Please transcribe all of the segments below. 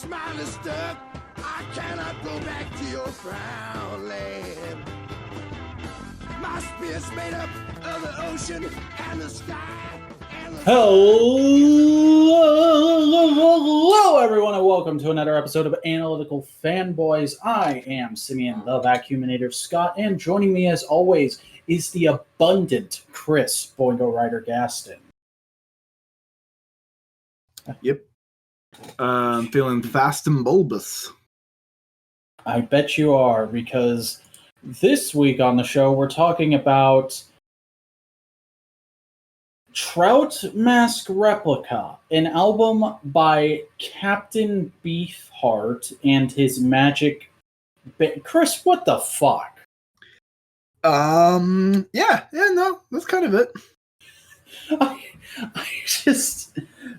smile is stuck. I cannot go back to your proud land. My spear's made up of the ocean and the sky. Hello, everyone, and welcome to another episode of Analytical Fanboys. I am Simeon the Vacuuminator Scott, and joining me, as always, is the abundant Chris Boingo Rider Gaston. Yep. I'm feeling fast and bulbous. I bet you are, because this week on the show, we're talking about Trout Mask Replica, an album by Captain Beefheart and his magic... Chris, what the fuck? No, that's kind of it.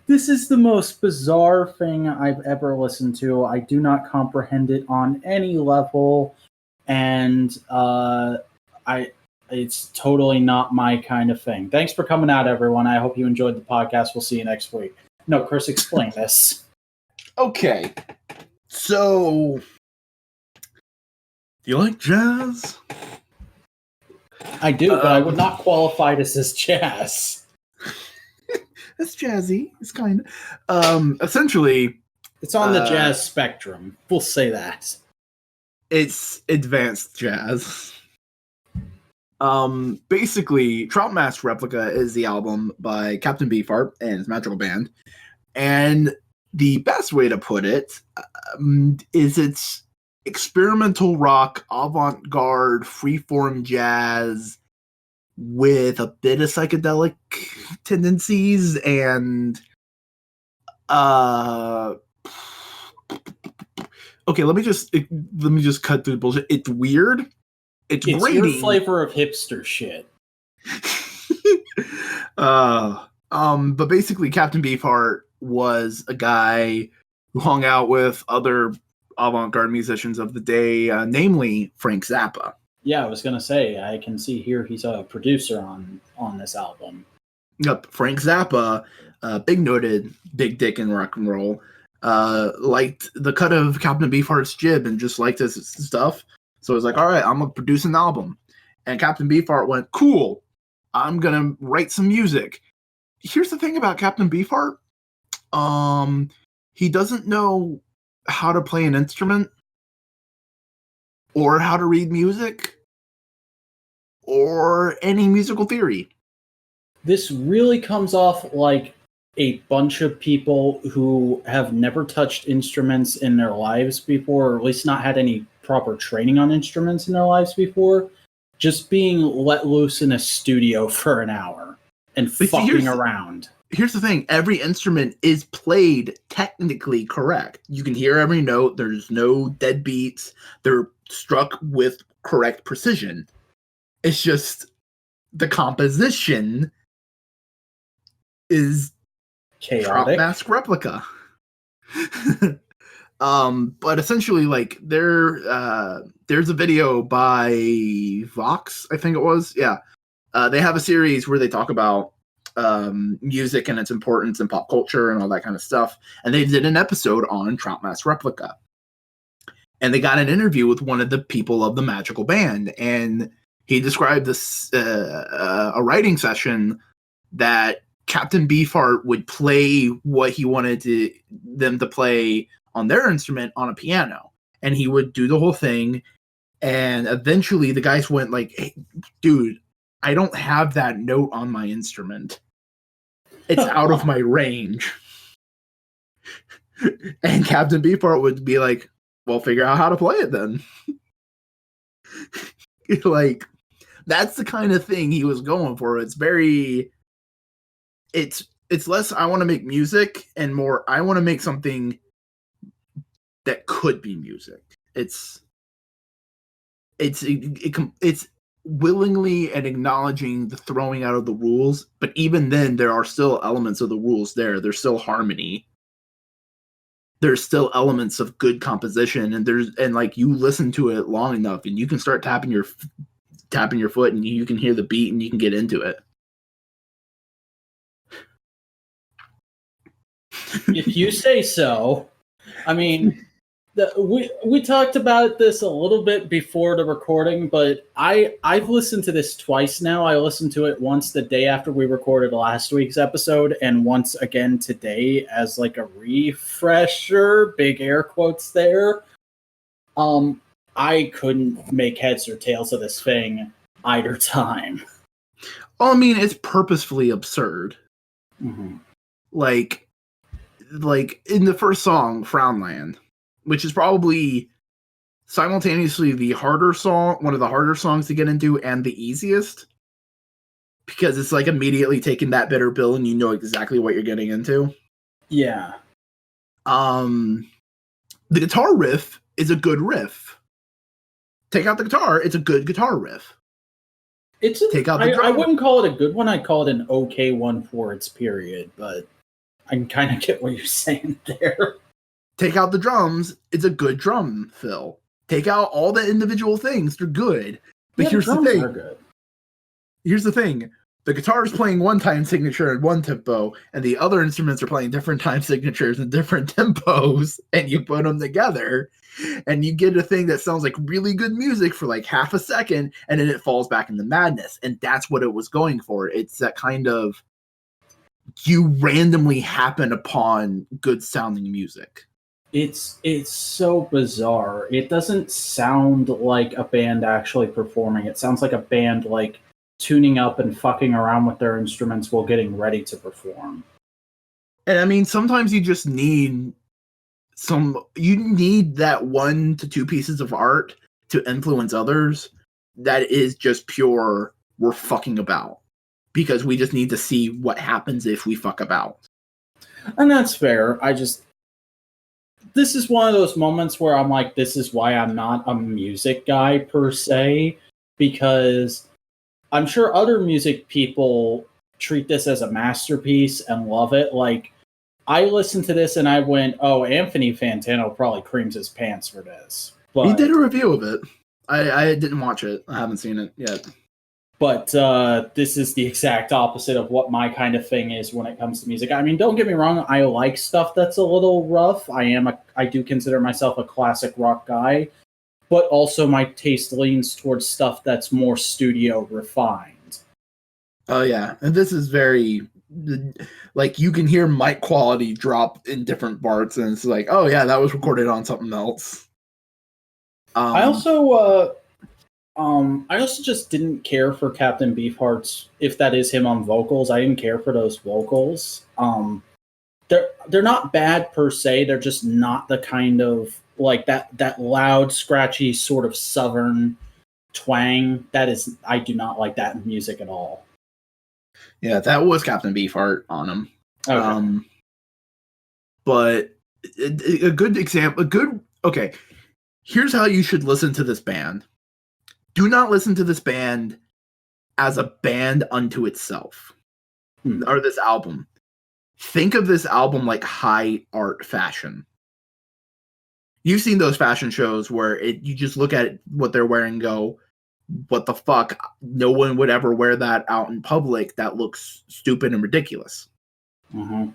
This is the most bizarre thing I've ever listened to. I do not comprehend it on any level, and it's totally not my kind of thing. Thanks for coming out, everyone. I hope you enjoyed the podcast. We'll see you next week. No, Chris, explain this. Okay. So, do you like jazz? I do, but I would not qualify this as jazz. It's jazzy. It's kind of... essentially... It's on the jazz spectrum. We'll say that. It's advanced jazz. Basically, Trout Mask Replica is the album by Captain Beefheart and his magical band. And the best way to put it is it's experimental rock, avant-garde, freeform jazz with a bit of psychedelic tendencies and okay, let me just cut through the bullshit. It's weird. It's your flavor of hipster shit. But basically Captain Beefheart was a guy who hung out with other avant-garde musicians of the day, namely Frank Zappa. Yeah, I was gonna say, I can see here he's a producer on this album. Yep, Frank Zappa, big dick in rock and roll, liked the cut of Captain Beefheart's jib and just liked his stuff. So it was like, all right, I'm gonna produce an album. And Captain Beefheart went, cool, I'm gonna write some music. Here's the thing about Captain Beefheart. He doesn't know how to play an instrument or how to read music or any musical theory. This really comes off like a bunch of people who have never touched instruments in their lives before, or at least not had any proper training on instruments in their lives before, just being let loose in a studio for an hour and fucking around. Here's the thing. Every instrument is played technically correct. You can hear every note. There's no dead beats. They're struck with correct precision. It's just the composition is chaotic. Trout Mask Replica. But essentially, like, there's a video by Vox, I think it was. Yeah. They have a series where they talk about music and its importance in pop culture and all that kind of stuff. And they did an episode on Trout Mask Replica. And they got an interview with one of the people of the magical band. And he described this a writing session that Captain Beefheart would play what he wanted them to play on their instrument on a piano. And he would do the whole thing. And eventually the guys went like, hey, dude, I don't have that note on my instrument. It's out of my range. And Captain Beefheart would be like, well, figure out how to play it then. Like, that's the kind of thing he was going for. It's less I want to make music and more I want to make something that could be music. It's willingly and acknowledging the throwing out of the rules, but even then there are still elements of the rules there. There's still harmony. There's still elements of good composition, and like you listen to it long enough and you can start tapping your foot and you can hear the beat and you can get into it. If you say so. I mean, we talked about this a little bit before the recording, but I've listened to this twice now. I listened to it once the day after we recorded last week's episode, and once again today as like a refresher. Big air quotes there. I couldn't make heads or tails of this thing either time. Well, I mean, it's purposefully absurd. Mm-hmm. Like in the first song, Frownland, which is probably simultaneously the harder song, one of the harder songs to get into, and the easiest, because it's like immediately taking that bitter pill and you know exactly what you're getting into. Yeah. The guitar riff is a good riff. Take out the guitar, it's a good guitar riff. Take out the drum. I wouldn't call it a good one. I'd call it an okay one for its period, but I can kind of get what you're saying there. Take out the drums, it's a good drum fill. Take out all the individual things, they're good. But here's the thing. Good. Here's the thing. The guitar is playing one time signature and one tempo, and the other instruments are playing different time signatures and different tempos, and you put them together, and you get a thing that sounds like really good music for like half a second, and then it falls back into madness. And that's what it was going for. It's that kind of, you randomly happen upon good sounding music. It's so bizarre. It doesn't sound like a band actually performing. It sounds like a band like tuning up and fucking around with their instruments while getting ready to perform. And I mean, sometimes you just need that 1 to 2 pieces of art to influence others. That is just pure, we're fucking about. Because we just need to see what happens if we fuck about. And that's fair. This is one of those moments where I'm like, this is why I'm not a music guy per se, because I'm sure other music people treat this as a masterpiece and love it. Like, I listened to this and I went, oh, Anthony Fantano probably creams his pants for this. But he did a review of it. I didn't watch it. I haven't seen it yet. But this is the exact opposite of what my kind of thing is when it comes to music. I mean, don't get me wrong. I like stuff that's a little rough. I do consider myself a classic rock guy. But also my taste leans towards stuff that's more studio refined. Oh, yeah. And this is very, like, you can hear mic quality drop in different parts, and it's like, oh, yeah, that was recorded on something else. I also just didn't care for Captain Beefheart's, if that is him on vocals. I didn't care for those vocals. They're not bad per se. They're just not the kind of, like, that loud, scratchy sort of southern twang. I do not like that in music at all. Yeah, that was Captain Beefheart on him. Okay. But a good example, okay, here's how you should listen to this band. Do not listen to this band as a band unto itself. Or this album. Think of this album like high art fashion. You've seen those fashion shows where you just look at what they're wearing and go, what the fuck? No one would ever wear that out in public. That looks stupid and ridiculous. Mm-hmm.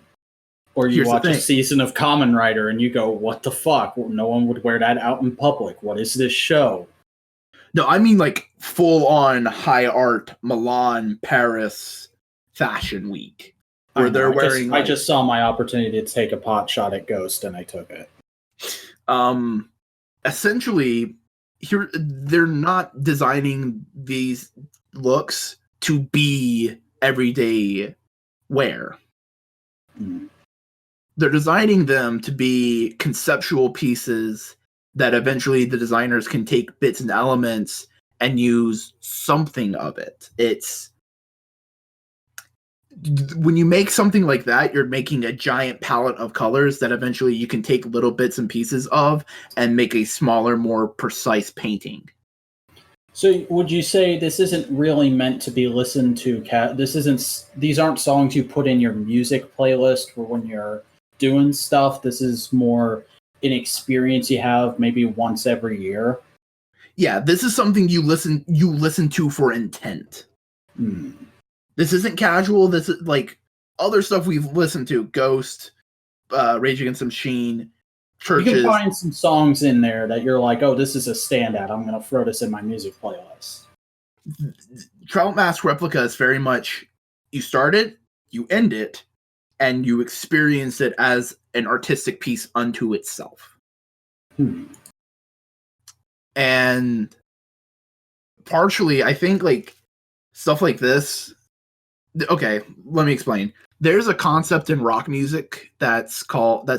Or you watch a season of Kamen Rider and you go, what the fuck? No one would wear that out in public. What is this show? No, I mean like full on high art Milan, Paris fashion week. Where they're wearing. I just saw my opportunity to take a pot shot at Ghost and I took it. Essentially, here they're not designing these looks to be everyday wear. They're designing them to be conceptual pieces that eventually the designers can take bits and elements and use something of it. It's when you make something like that, you're making a giant palette of colors that eventually you can take little bits and pieces of and make a smaller, more precise painting. So would you say this isn't really meant to be listened to? These aren't songs you put in your music playlist for when you're doing stuff. This is more an experience you have maybe once every year. Yeah, this is something you listen to for intent. This isn't casual. This is like other stuff we've listened to. Ghost, Rage Against the Machine, You can churches. find some songs in there that you're like, oh, this is a standout. I'm going to throw this in my music playlist. Trout Mask Replica is very much, you start it, you end it, and you experience it as an artistic piece unto itself. And partially, I think, like, stuff like this... Okay, let me explain. There's a concept in rock music that's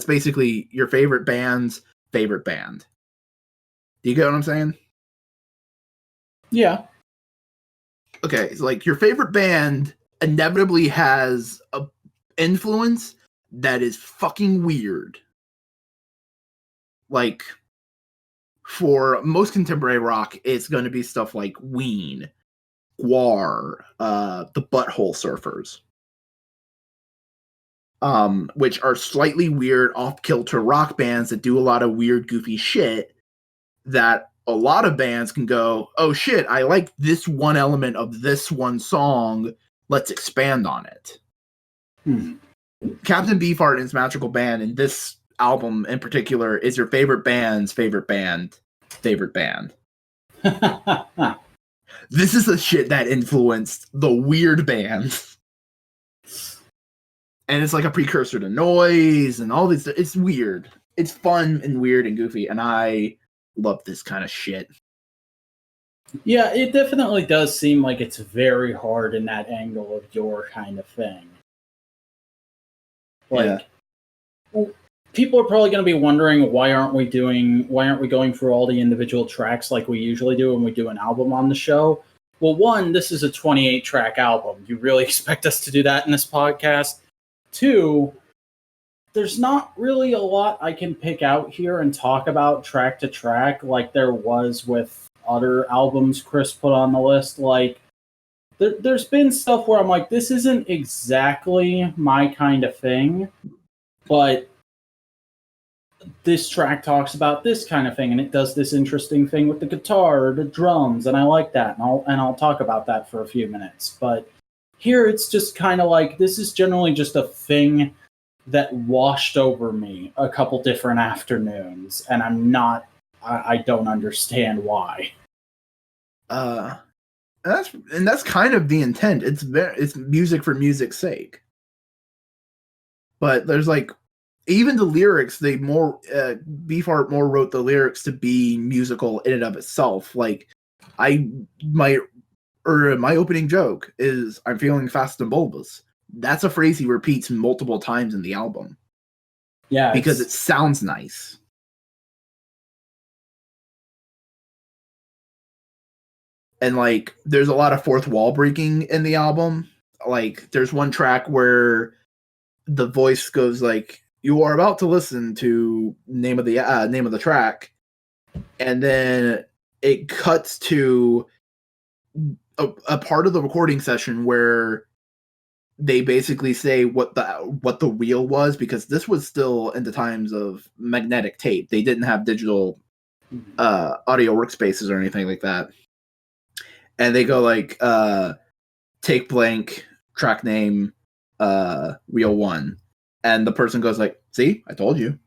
basically your favorite band's favorite band. Do you get what I'm saying? Yeah. Okay, so like your favorite band inevitably has a influence that is fucking weird. Like, for most contemporary rock, it's going to be stuff like Ween, Gwar, the Butthole Surfers. Which are slightly weird, off-kilter rock bands that do a lot of weird, goofy shit that a lot of bands can go, oh shit, I like this one element of this one song, let's expand on it. Captain Beefheart's Magical Band, and this album in particular, is your favorite band's favorite band. This is the shit that influenced the weird bands. And it's like a precursor to noise and all these. It's weird. It's fun and weird and goofy, and I love this kind of shit. Yeah, it definitely does seem like it's very hard in that angle of your kind of thing. Like, people are probably going to be wondering, why aren't we going through all the individual tracks like we usually do when we do an album on the show? Well, one, this is a 28-track album. You really expect us to do that in this podcast? Two, there's not really a lot I can pick out here and talk about track to track like there was with other albums Chris put on the list. Like, there's been stuff where I'm like, this isn't exactly my kind of thing, but this track talks about this kind of thing, and it does this interesting thing with the guitar or the drums, and I like that, and I'll talk about that for a few minutes. But here it's just kind of like, this is generally just a thing that washed over me a couple different afternoons, and I don't understand why. That's kind of the intent. It's music for music's sake. But there's like, even the lyrics, Beefheart more wrote the lyrics to be musical in and of itself. Like, my opening joke is, I'm feeling fast and bulbous. That's a phrase he repeats multiple times in the album. Yeah, because it sounds nice. And like, there's a lot of fourth wall breaking in the album. Like, there's one track where the voice goes like, "You are about to listen to name of the track," and then it cuts to a part of the recording session where they basically say what the reel was, because this was still in the times of magnetic tape. They didn't have digital audio workspaces or anything like that. And they go like, take blank, track name, reel 1. And the person goes like, "See, I told you."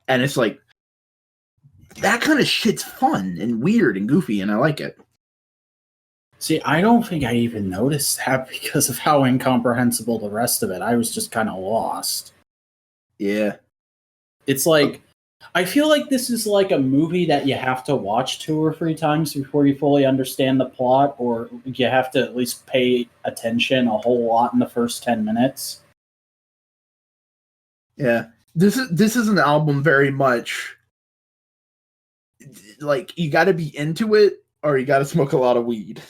And it's like, that kind of shit's fun and weird and goofy, and I like it. See, I don't think I even noticed that because of how incomprehensible the rest of it. I was just kind of lost. Yeah. It's like, I feel like this is like a movie that you have to watch 2 or 3 times before you fully understand the plot, or you have to at least pay attention a whole lot in the first 10 minutes. Yeah. This is an album very much like, you got to be into it or you got to smoke a lot of weed.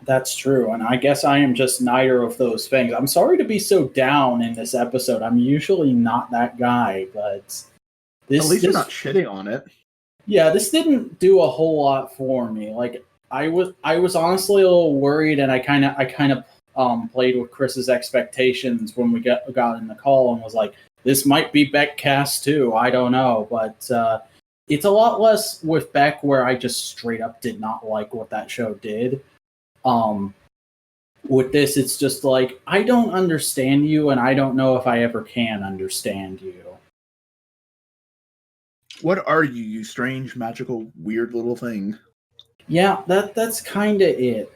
That's true, and I guess I am just neither of those things. I'm sorry to be so down in this episode. I'm usually not that guy, but this... At least you're not shitting on it. Yeah, this didn't do a whole lot for me. Like, I was honestly a little worried, and I kind of played with Chris's expectations when we got in the call and was like, this might be Beckcast too. I don't know, but it's a lot less with Beck, where I just straight up did not like what that show did. With this, it's just like, I don't understand you, and I don't know if I ever can understand you. What are you, you strange, magical, weird little thing? Yeah, that's kind of it.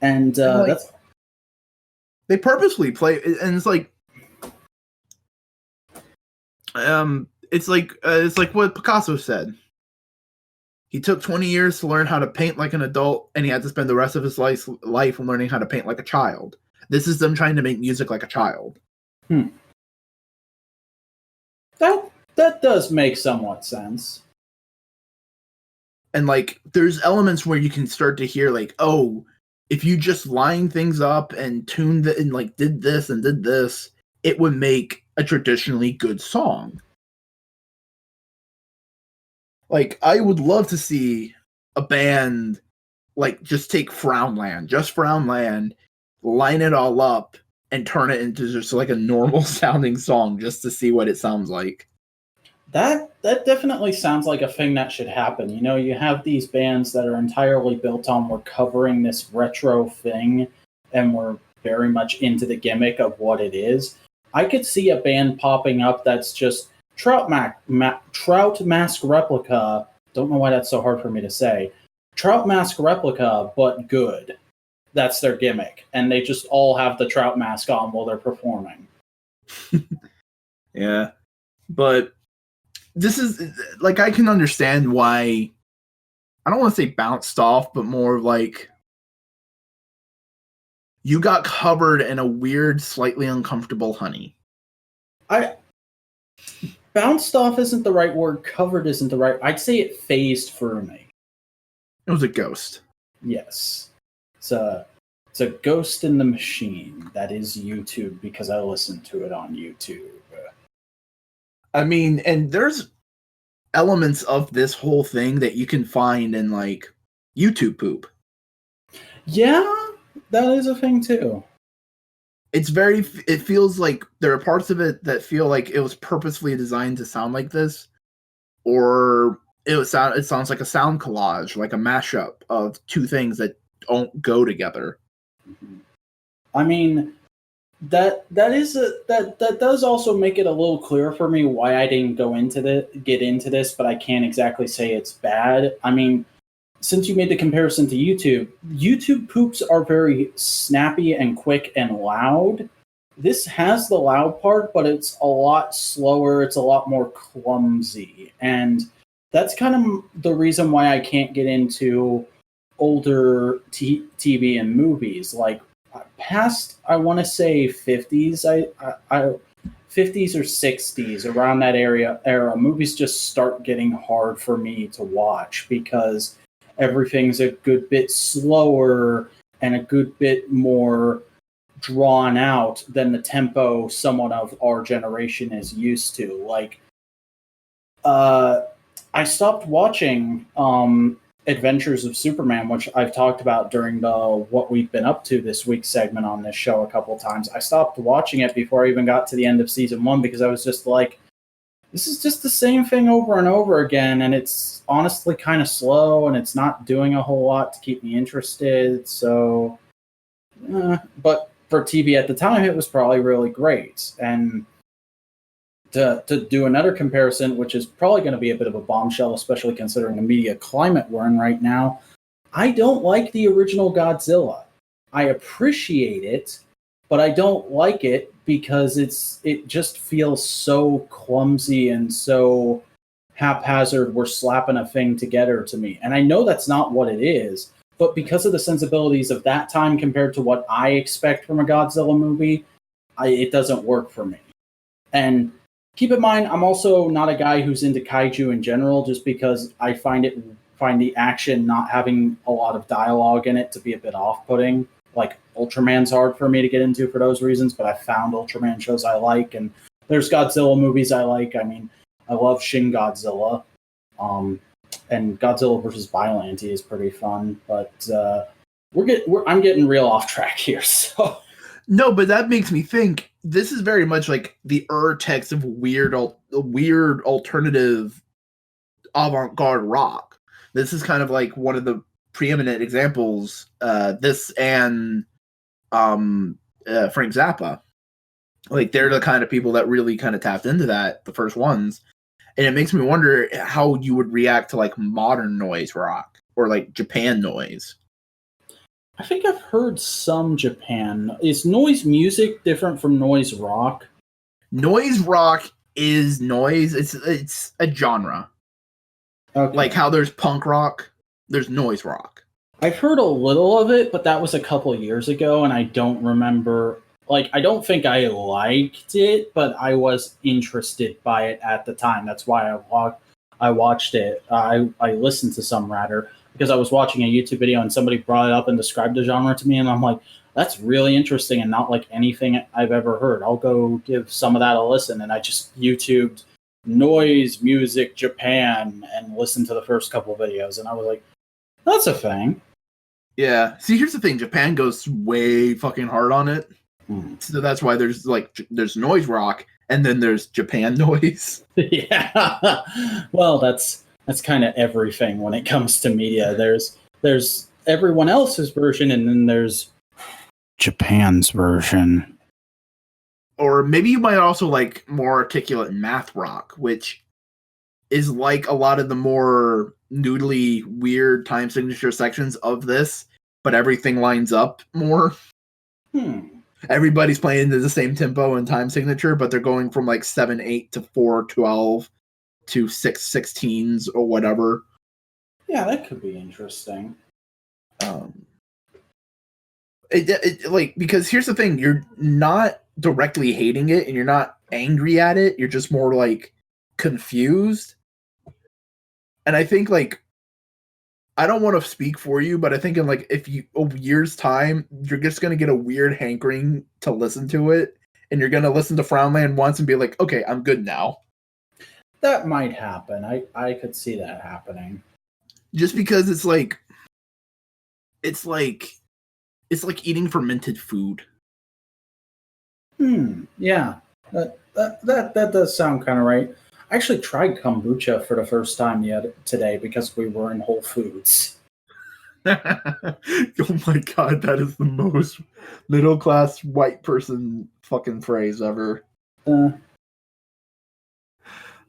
And And like, that's they purposely play, and it's like what Picasso said. He took 20 years to learn how to paint like an adult, and he had to spend the rest of his life learning how to paint like a child. This is them trying to make music like a child. That does make somewhat sense. And like, there's elements where you can start to hear like, oh, if you just line things up and tuned it and like did this and did this, it would make a traditionally good song. Like, I would love to see a band like just take Frownland, line it all up, and turn it into just like a normal sounding song just to see what it sounds like. That definitely sounds like a thing that should happen. You know, you have these bands that are entirely built on we're covering this retro thing and we're very much into the gimmick of what it is. I could see a band popping up that's just Trout Mask Replica. Don't know why that's so hard for me to say. Trout Mask Replica, but good. That's their gimmick. And they just all have the Trout mask on while they're performing. Yeah. But this is like, I can understand why, I don't want to say bounced off, but more like you got covered in a weird, slightly uncomfortable honey. Bounced off isn't the right word. Covered isn't the right. I'd say it phased through me. It was a ghost. Yes. It's a ghost in the machine. That is YouTube because I listened to it on YouTube. I mean, and there's elements of this whole thing that you can find in like YouTube poop. Yeah, that is a thing too. It feels like there are parts of it that feel like it was purposefully designed to sound like this, or it sounds like a sound collage, like a mashup of two things that don't go together. I mean, that does also make it a little clearer for me why I didn't get into this, but I can't exactly say it's bad. I mean, since you made the comparison to YouTube poops are very snappy and quick and loud. This has the loud part, but it's a lot slower. It's a lot more clumsy. And that's kind of the reason why I can't get into older TV and movies. Like, past, I want to say 50s, 50s or 60s, around that era, movies just start getting hard for me to watch because everything's a good bit slower and a good bit more drawn out than the tempo someone of our generation is used to. Like, I stopped watching Adventures of Superman, which I've talked about during the What We've Been Up To This Week segment on this show a couple times. I stopped watching it before I even got to the end of season 1 because I was just like, this is just the same thing over and over again, and it's honestly kind of slow, and it's not doing a whole lot to keep me interested. So, but for TV at the time, it was probably really great. And to do another comparison, which is probably going to be a bit of a bombshell, especially considering the media climate we're in right now, I don't like the original Godzilla. I appreciate it, but I don't like it because it just feels so clumsy and so haphazard. We're slapping a thing together to me. And I know that's not what it is, but because of the sensibilities of that time compared to what I expect from a Godzilla movie, it doesn't work for me. And keep in mind, I'm also not a guy who's into kaiju in general, just because I find the action not having a lot of dialogue in it to be a bit off-putting. Like, Ultraman's hard for me to get into for those reasons, but I found Ultraman shows I like, and there's Godzilla movies I like. I mean, I love Shin Godzilla, and Godzilla vs. Biollante is pretty fun, but I'm getting real off track here, so... No, but that makes me think this is very much like the text of weird alternative avant-garde rock. This is kind of like one of the preeminent examples. This and Frank Zappa. Like they're the kind of people that really kind of tapped into that, the first ones. And it makes me wonder how you would react to like modern noise rock or like Japan noise. I think I've heard some Japan. Is noise music different from noise rock? Noise rock is noise. It's a genre. Okay. Like how there's punk rock, there's noise rock. I've heard a little of it, but that was a couple of years ago, and I don't remember. Like, I don't think I liked it, but I was interested by it at the time. That's why I watched it. I listened to some rather because I was watching a YouTube video and somebody brought it up and described the genre to me, and I'm like, that's really interesting and not like anything I've ever heard. I'll go give some of that a listen, and I just YouTubed noise music Japan and listened to the first couple of videos, and I was like, that's a thing. Yeah. See, here's the thing. Japan goes way fucking hard on it. So that's why there's noise rock and then there's Japan noise. Yeah. Well, that's kind of everything when it comes to media. There's everyone else's version and then there's Japan's version. Or maybe you might also like more articulate math rock, which is like a lot of the more noodly, weird time signature sections of this, but everything lines up more. Everybody's playing to the same tempo and time signature, but they're going from like 7/8 to 4/12 to 6/16 or whatever. Yeah, that could be interesting. Because here's the thing, you're not directly hating it and you're not angry at it, you're just more like confused. And I think like I don't want to speak for you, but I think in like a year's time, you're just gonna get a weird hankering to listen to it, and you're gonna listen to Frownland once and be like, okay, I'm good now. That might happen. I could see that happening. Just because it's like eating fermented food. Yeah. That does sound kind of right. I actually tried kombucha for the first time today because we were in Whole Foods. Oh my god, that is the most middle class white person fucking phrase ever.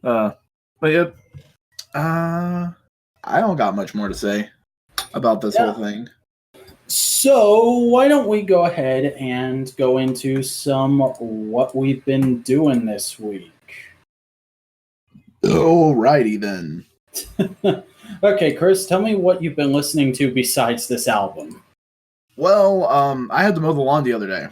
But yep. I don't got much more to say about this whole thing. So why don't we go ahead and go into some what we've been doing this week? Alrighty then. Okay, Chris, tell me what you've been listening to besides this album. Well, I had to mow the lawn the other day.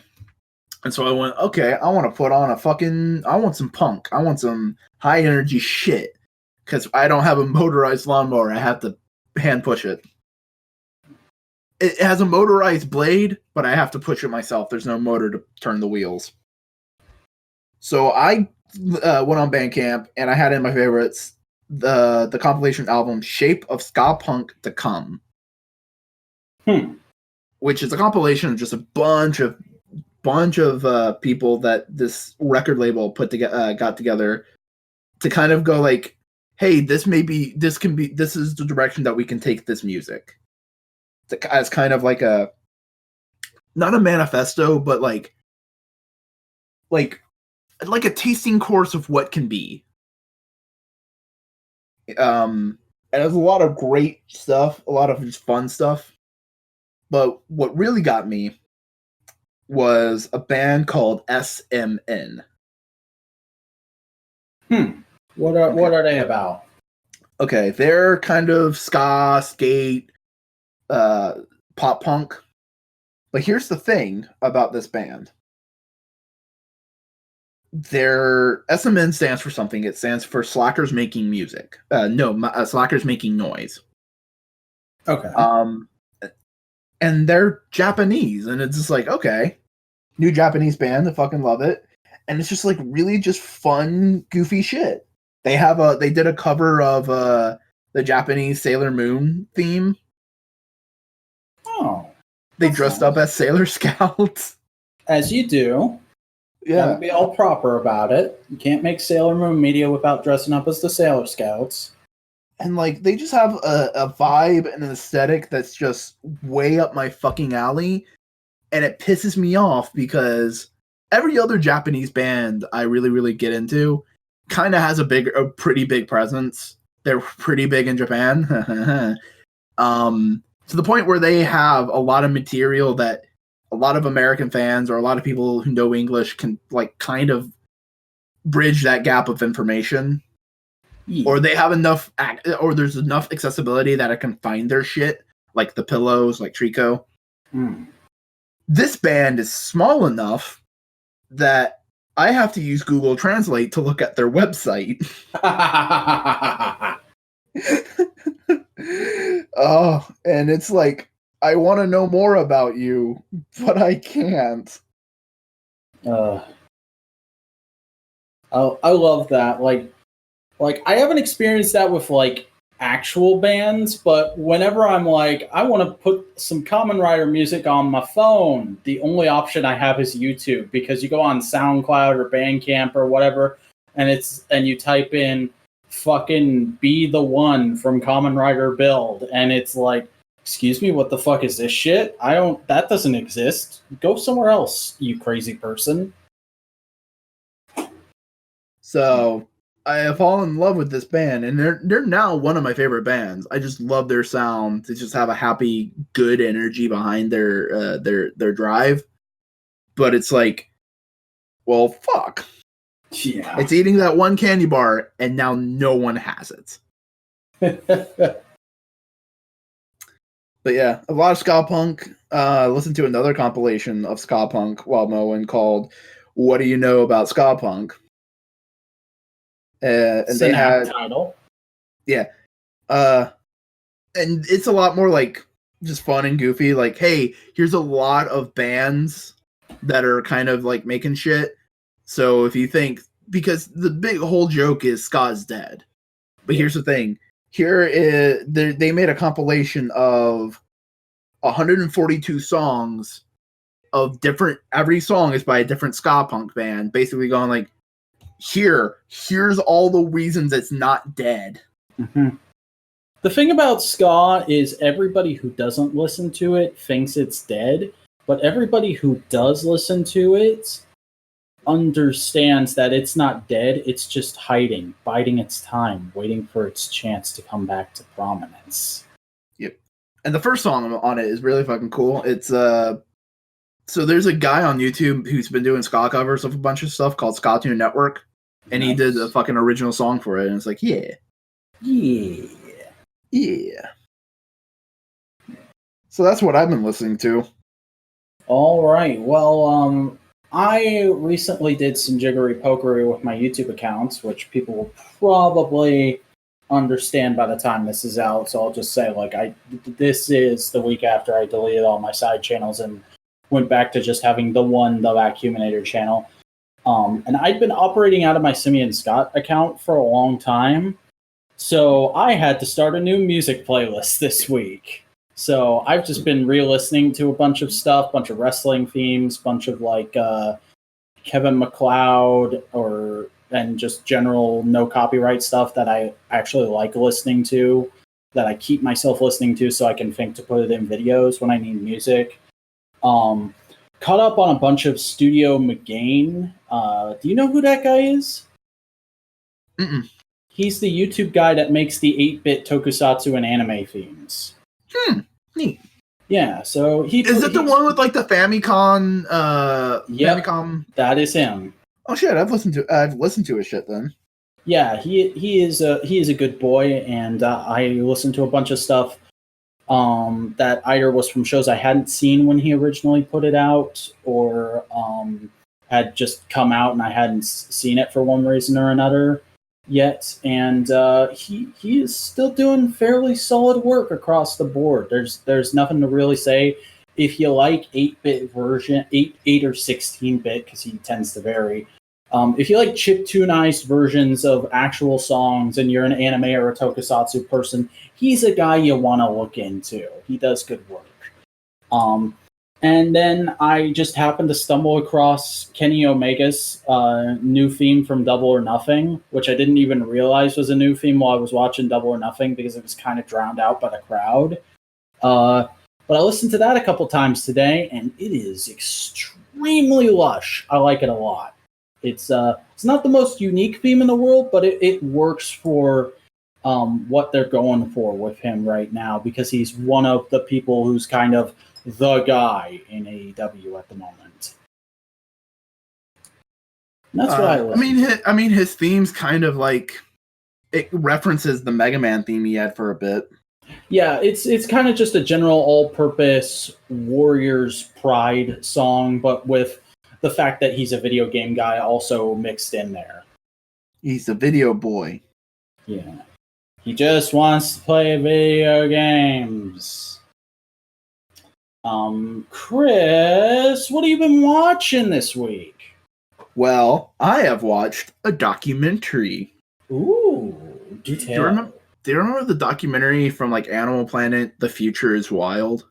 And so I went, okay, I want to put on I want some punk. I want some high energy shit. Because I don't have a motorized lawnmower. I have to hand push it. It has a motorized blade, but I have to push it myself. There's no motor to turn the wheels. So I went on Bandcamp, and I had in my favorites the compilation album Shape of Ska Punk to Come, which is a compilation of just a bunch of people that this record label got together to kind of go like, hey, this is the direction that we can take this music, as kind of like a not a manifesto, but like a tasting course of what can be. And there's a lot of great stuff, a lot of just fun stuff. But what really got me was a band called SMN. What are they about? Okay, they're kind of ska, skate, pop punk. But here's the thing about this band. Their SMN stands for something. It stands for Slackers Making Music. Slackers Making Noise. Okay. And they're Japanese, and it's just like, okay, new Japanese band. I fucking love it, and it's just like really just fun, goofy shit. They did a cover of the Japanese Sailor Moon theme. Oh. They dressed up as Sailor Scouts. As you do. Yeah. Gotta be all proper about it. You can't make Sailor Moon media without dressing up as the Sailor Scouts. And like they just have a vibe and an aesthetic that's just way up my fucking alley. And it pisses me off because every other Japanese band I really, really get into kind of has a pretty big presence. They're pretty big in Japan. To the point where they have a lot of material that a lot of American fans or a lot of people who know English can like kind of bridge that gap of information. Yeah. Or they have enough, or there's enough accessibility that I can find their shit, like the pillows, like Trico. This band is small enough that I have to use Google Translate to look at their website. Oh, and it's like, I want to know more about you, but I can't. I love that. Like I haven't experienced that with like actual bands, but whenever I'm like, I want to put some Kamen Rider music on my phone, the only option I have is YouTube, because you go on SoundCloud or Bandcamp or whatever, and you type in fucking Be the One from Kamen Rider Build, and it's like, excuse me, what the fuck is this shit? That doesn't exist. Go somewhere else, you crazy person. So I have fallen in love with this band, and they're now one of my favorite bands. I just love their sound. They just have a happy, good energy behind their drive. But it's like, well, fuck. Yeah. It's eating that one candy bar, and now no one has it. But yeah, a lot of ska punk. Listened to another compilation of ska punk while mowing called "What Do You Know About Ska Punk?" And they had title. Yeah. And it's a lot more like just fun and goofy. Like, hey, here's a lot of bands that are kind of like making shit. So if you think, because the big whole joke is ska's dead. But here's the thing. They made a compilation of 142 songs of different, every song is by a different ska punk band, basically going like, here's all the reasons it's not dead. Mm-hmm. The thing about ska is everybody who doesn't listen to it thinks it's dead, but everybody who does listen to it understands that it's not dead, it's just hiding, biding its time, waiting for its chance to come back to prominence. Yep. And the first song on it is really fucking cool. It's so there's a guy on YouTube who's been doing ska covers of a bunch of stuff called Ska Tune Network. And He did a fucking original song for it. And it's like, yeah. So that's what I've been listening to. All right. Well, I recently did some jiggery pokery with my YouTube accounts, which people will probably understand by the time this is out. So I'll just say, like, this is the week after I deleted all my side channels and went back to just having the Vacuuminator channel. And I'd been operating out of my Simeon Scott account for a long time. So I had to start a new music playlist this week. So I've just been re-listening to a bunch of stuff, bunch of wrestling themes, bunch of like Kevin MacLeod and just general no copyright stuff that I actually like listening to, that I keep myself listening to so I can think to put it in videos when I need music. Caught up on a bunch of Studio McGain. Do you know who that guy is? Mm-mm. He's the YouTube guy that makes the 8-bit tokusatsu and anime themes. Neat. Yeah, so Is it the one with like the Famicom? Yep, Famicom? That is him. Oh shit! I've listened to his shit then. Yeah, he is a good boy, and I listened to a bunch of stuff that either was from shows I hadn't seen when he originally put it out, or had just come out and I hadn't seen it for one reason or another yet. And he is still doing fairly solid work across the board. There's nothing to really say. If you like 8-bit version, 8 or 16-bit, because he tends to vary. If you like chiptunized versions of actual songs and you're an anime or a tokusatsu person, he's a guy you want to look into. He does good work. And then I just happened to stumble across Kenny Omega's new theme from Double or Nothing, which I didn't even realize was a new theme while I was watching Double or Nothing because it was kind of drowned out by the crowd. But I listened to that a couple times today, and it is extremely extremely lush. I like it a lot. It's not the most unique theme in the world, but it works for what they're going for with him right now, because he's one of the people who's kind of the guy in AEW at the moment. And that's what I listen I mean, his theme's kind of like it references the Mega Man theme he had for a bit. Yeah, it's kind of just a general all-purpose Warriors Pride song, but with the fact that he's a video game guy also mixed in there. He's a video boy. Yeah. He just wants to play video games. Chris, what have you been watching this week? Well, I have watched a documentary. Ooh, detail. Do you remember the documentary from like Animal Planet, The Future is Wild?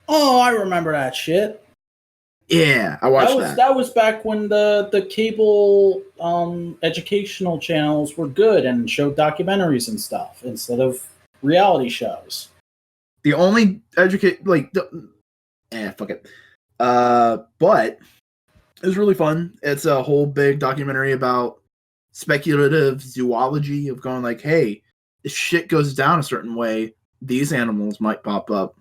Oh, I remember that shit. Yeah, I watched that. That was back when the cable educational channels were good and showed documentaries and stuff instead of reality shows. The only fuck it. But it was really fun. It's a whole big documentary about speculative zoology of going like, hey, if shit goes down a certain way, these animals might pop up.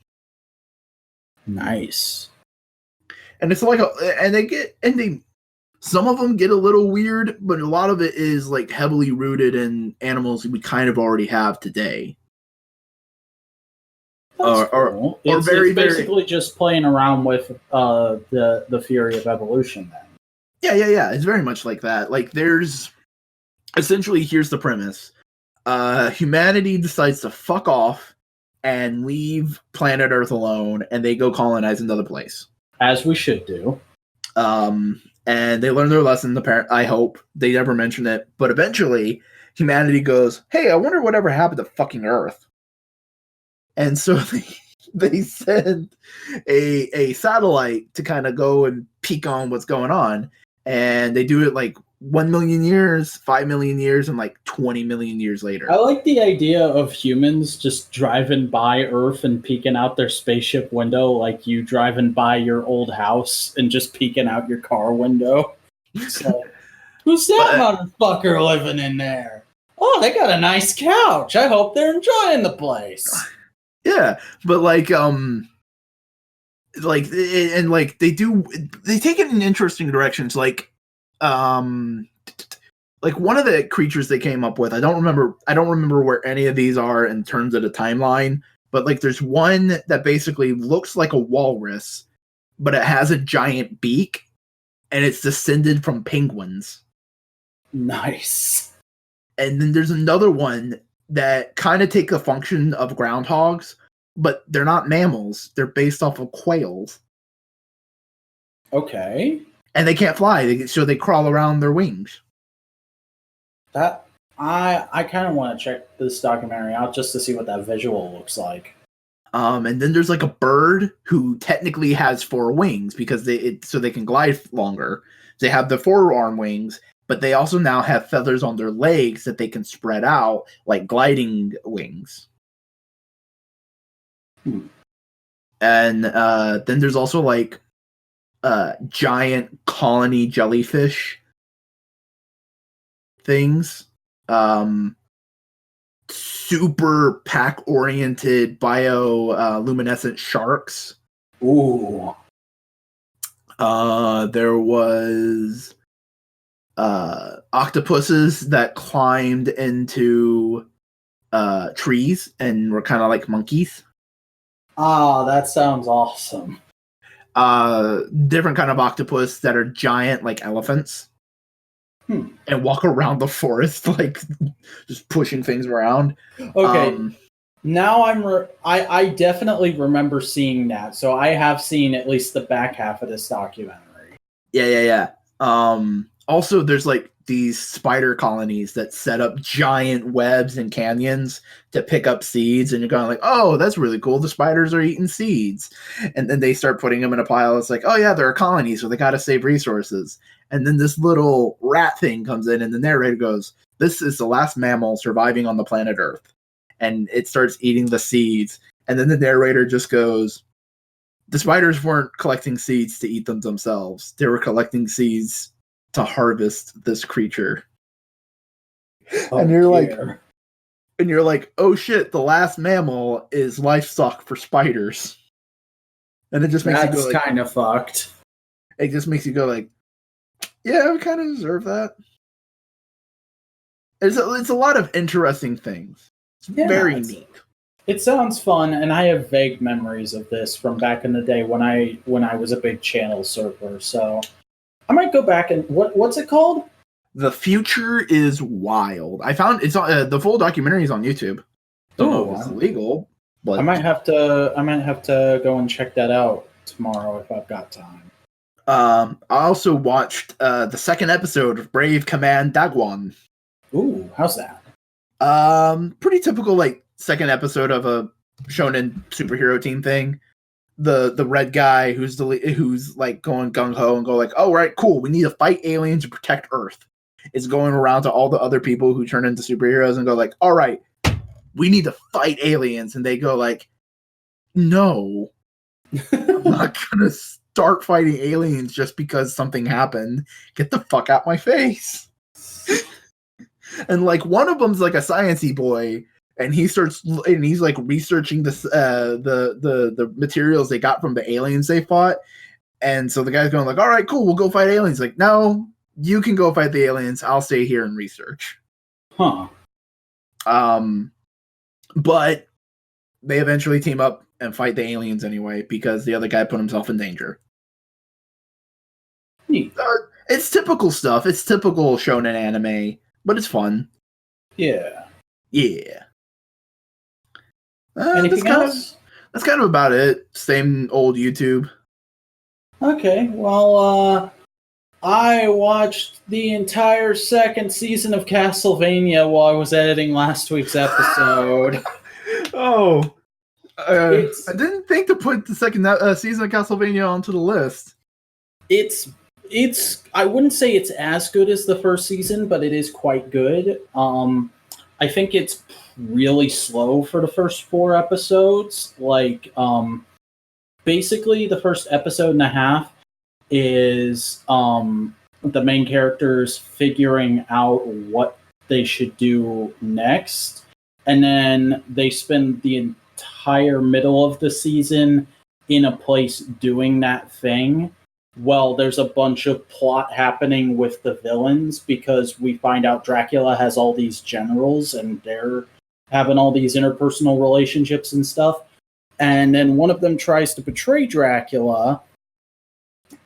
Nice. And it's like, some of them get a little weird, but a lot of it is like heavily rooted in animals we kind of already have today. Cool. It's basically just playing around with the theory of evolution then. Yeah. It's very much like that. Like there's essentially, here's the premise. Humanity decides to fuck off and leave planet Earth alone, and they go colonize another place. As we should do. And they learn their lesson, I hope. They never mention it. But eventually, humanity goes, hey, I wonder whatever happened to fucking Earth. And so they send a satellite to kind of go and peek on what's going on. And they do it like 1 million years, 5 million years, and like 20 million years later. I like the idea of humans just driving by Earth and peeking out their spaceship window, like you driving by your old house and just peeking out your car window. So, who's that motherfucker living in there? Oh, they got a nice couch. I hope they're enjoying the place. Yeah, but they take it in interesting directions. Like one of the creatures they came up with, I don't remember where any of these are in terms of the timeline, but like there's one that basically looks like a walrus, but it has a giant beak, and it's descended from penguins. Nice. And then there's another one that kind of take the function of groundhogs, but they're not mammals. They're based off of quails. Okay. And they can't fly, so they crawl around their wings. That I kind of want to check this documentary out just to see what that visual looks like. And then there's like a bird who technically has 4 wings because so they can glide longer. They have the forearm wings, but they also now have feathers on their legs that they can spread out like gliding wings. And then there's also like giant colony jellyfish things. Super pack-oriented bioluminescent sharks. Ooh. There was octopuses that climbed into trees and were kind of like monkeys. Ah, that sounds awesome. Different kind of octopus that are giant like elephants. And walk around the forest like just pushing things around. Okay. Now I definitely remember seeing that. So I have seen at least the back half of this documentary. Yeah. Also, there's like these spider colonies that set up giant webs in canyons to pick up seeds, and you're going like, oh, that's really cool. The spiders are eating seeds. And then they start putting them in a pile. It's like, oh yeah, there are colonies, so they got to save resources. And then this little rat thing comes in, and the narrator goes, this is the last mammal surviving on the planet Earth. And it starts eating the seeds. And then the narrator just goes, the spiders weren't collecting seeds to eat them themselves. They were collecting seeds to harvest this creature. And you're like, oh shit, the last mammal is livestock for spiders. And it just makes you go like, kind of fucked. It just makes you go like, yeah, we kind of deserve that. It's a lot of interesting things. It's very neat. It sounds fun, and I have vague memories of this from back in the day when I was a big channel surfer. So I might go back and what's it called? The Future is Wild. I found it's on the full documentary is on YouTube. Don't know if it's legal, but I might have to go and check that out tomorrow if I've got time. I also watched the second episode of Brave Command Dagwon. Ooh, how's that? Pretty typical like second episode of a shonen superhero team thing. The red guy who's like going gung ho and go like, oh right, cool, we need to fight aliens and protect Earth. Is going around to all the other people who turn into superheroes and go like, all right, we need to fight aliens, and they go like, no, I'm not gonna start fighting aliens just because something happened. Get the fuck out my face. And like one of them's like a sciencey boy, and he's like researching this the materials they got from the aliens they fought. And so the guy's going like, all right, cool, we'll go fight aliens. Like, no, you can go fight the aliens. I'll stay here and research. Huh. But they eventually team up and fight the aliens anyway because the other guy put himself in danger. It's typical stuff. It's typical shonen anime, but it's fun. Yeah. Yeah. Anything else? That's kind of about it. Same old YouTube. Okay, well, I watched the entire second season of Castlevania while I was editing last week's episode. I didn't think to put the second season of Castlevania onto the list. It's I wouldn't say it's as good as the first season, but it is quite good. I think it's really slow for the first 4 episodes. Like, basically the first episode and a half is the main characters figuring out what they should do next, and then they spend the entire middle of the season in a place doing that thing. Well, there's a bunch of plot happening with the villains because we find out Dracula has all these generals and they're having all these interpersonal relationships and stuff. And then one of them tries to betray Dracula.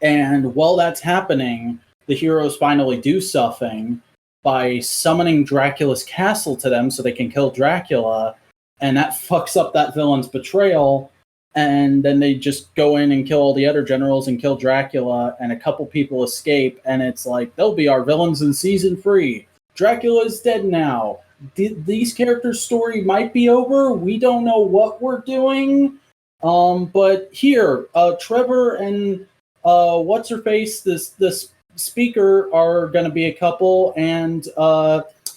And while that's happening, the heroes finally do something by summoning Dracula's castle to them so they can kill Dracula. And that fucks up that villain's betrayal. And then they just go in and kill all the other generals and kill Dracula, and a couple people escape, and it's like, they'll be our villains in season 3. Dracula is dead now. These characters' story might be over. We don't know what we're doing. But here, Trevor and what's-her-face, this speaker, are going to be a couple, and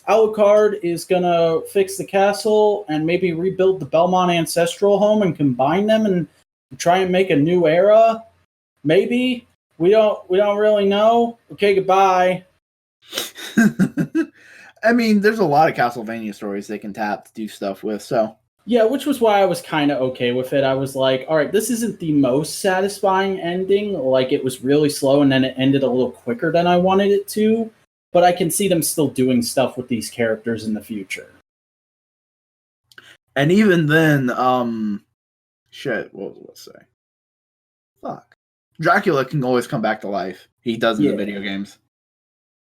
Alucard is going to fix the castle and maybe rebuild the Belmont ancestral home and combine them and try and make a new era. Maybe. We don't really know. Okay, goodbye. I mean, there's a lot of Castlevania stories they can tap to do stuff with, so. Yeah, which was why I was kind of okay with it. I was like, all right, this isn't the most satisfying ending. Like, it was really slow and then it ended a little quicker than I wanted it to. But I can see them still doing stuff with these characters in the future. And even then, shit, what was I going to say? Fuck. Dracula can always come back to life. He does in the video games.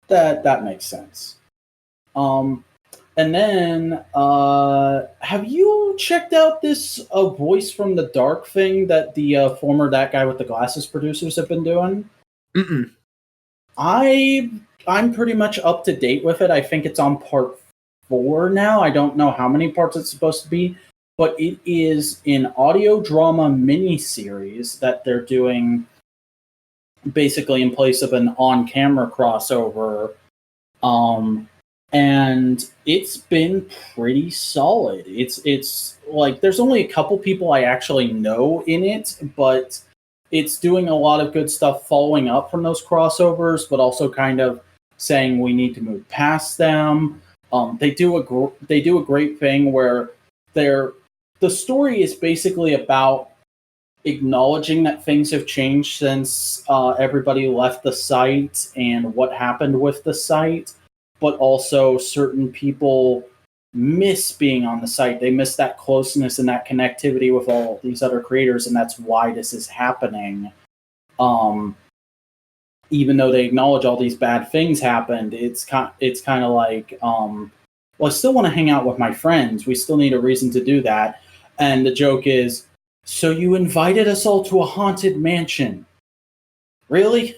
That makes sense. And then, have you checked out this Voice from the Dark thing that the former That Guy with the Glasses producers have been doing? Mm-mm. I'm pretty much up to date with it. I think it's on part 4 now. I don't know how many parts it's supposed to be, but it is an audio drama miniseries that they're doing basically in place of an on-camera crossover. and it's been pretty solid. It's like there's only a couple people I actually know in it, but it's doing a lot of good stuff following up from those crossovers, but also kind of saying we need to move past them. They do a great thing where the story is basically about acknowledging that things have changed since everybody left the site and what happened with the site, but also certain people miss being on the site. They miss that closeness and that connectivity with all these other creators, and that's why this is happening. Even though they acknowledge all these bad things happened, it's kind of like, well, I still want to hang out with my friends. We still need a reason to do that. And the joke is, so you invited us all to a haunted mansion. Really?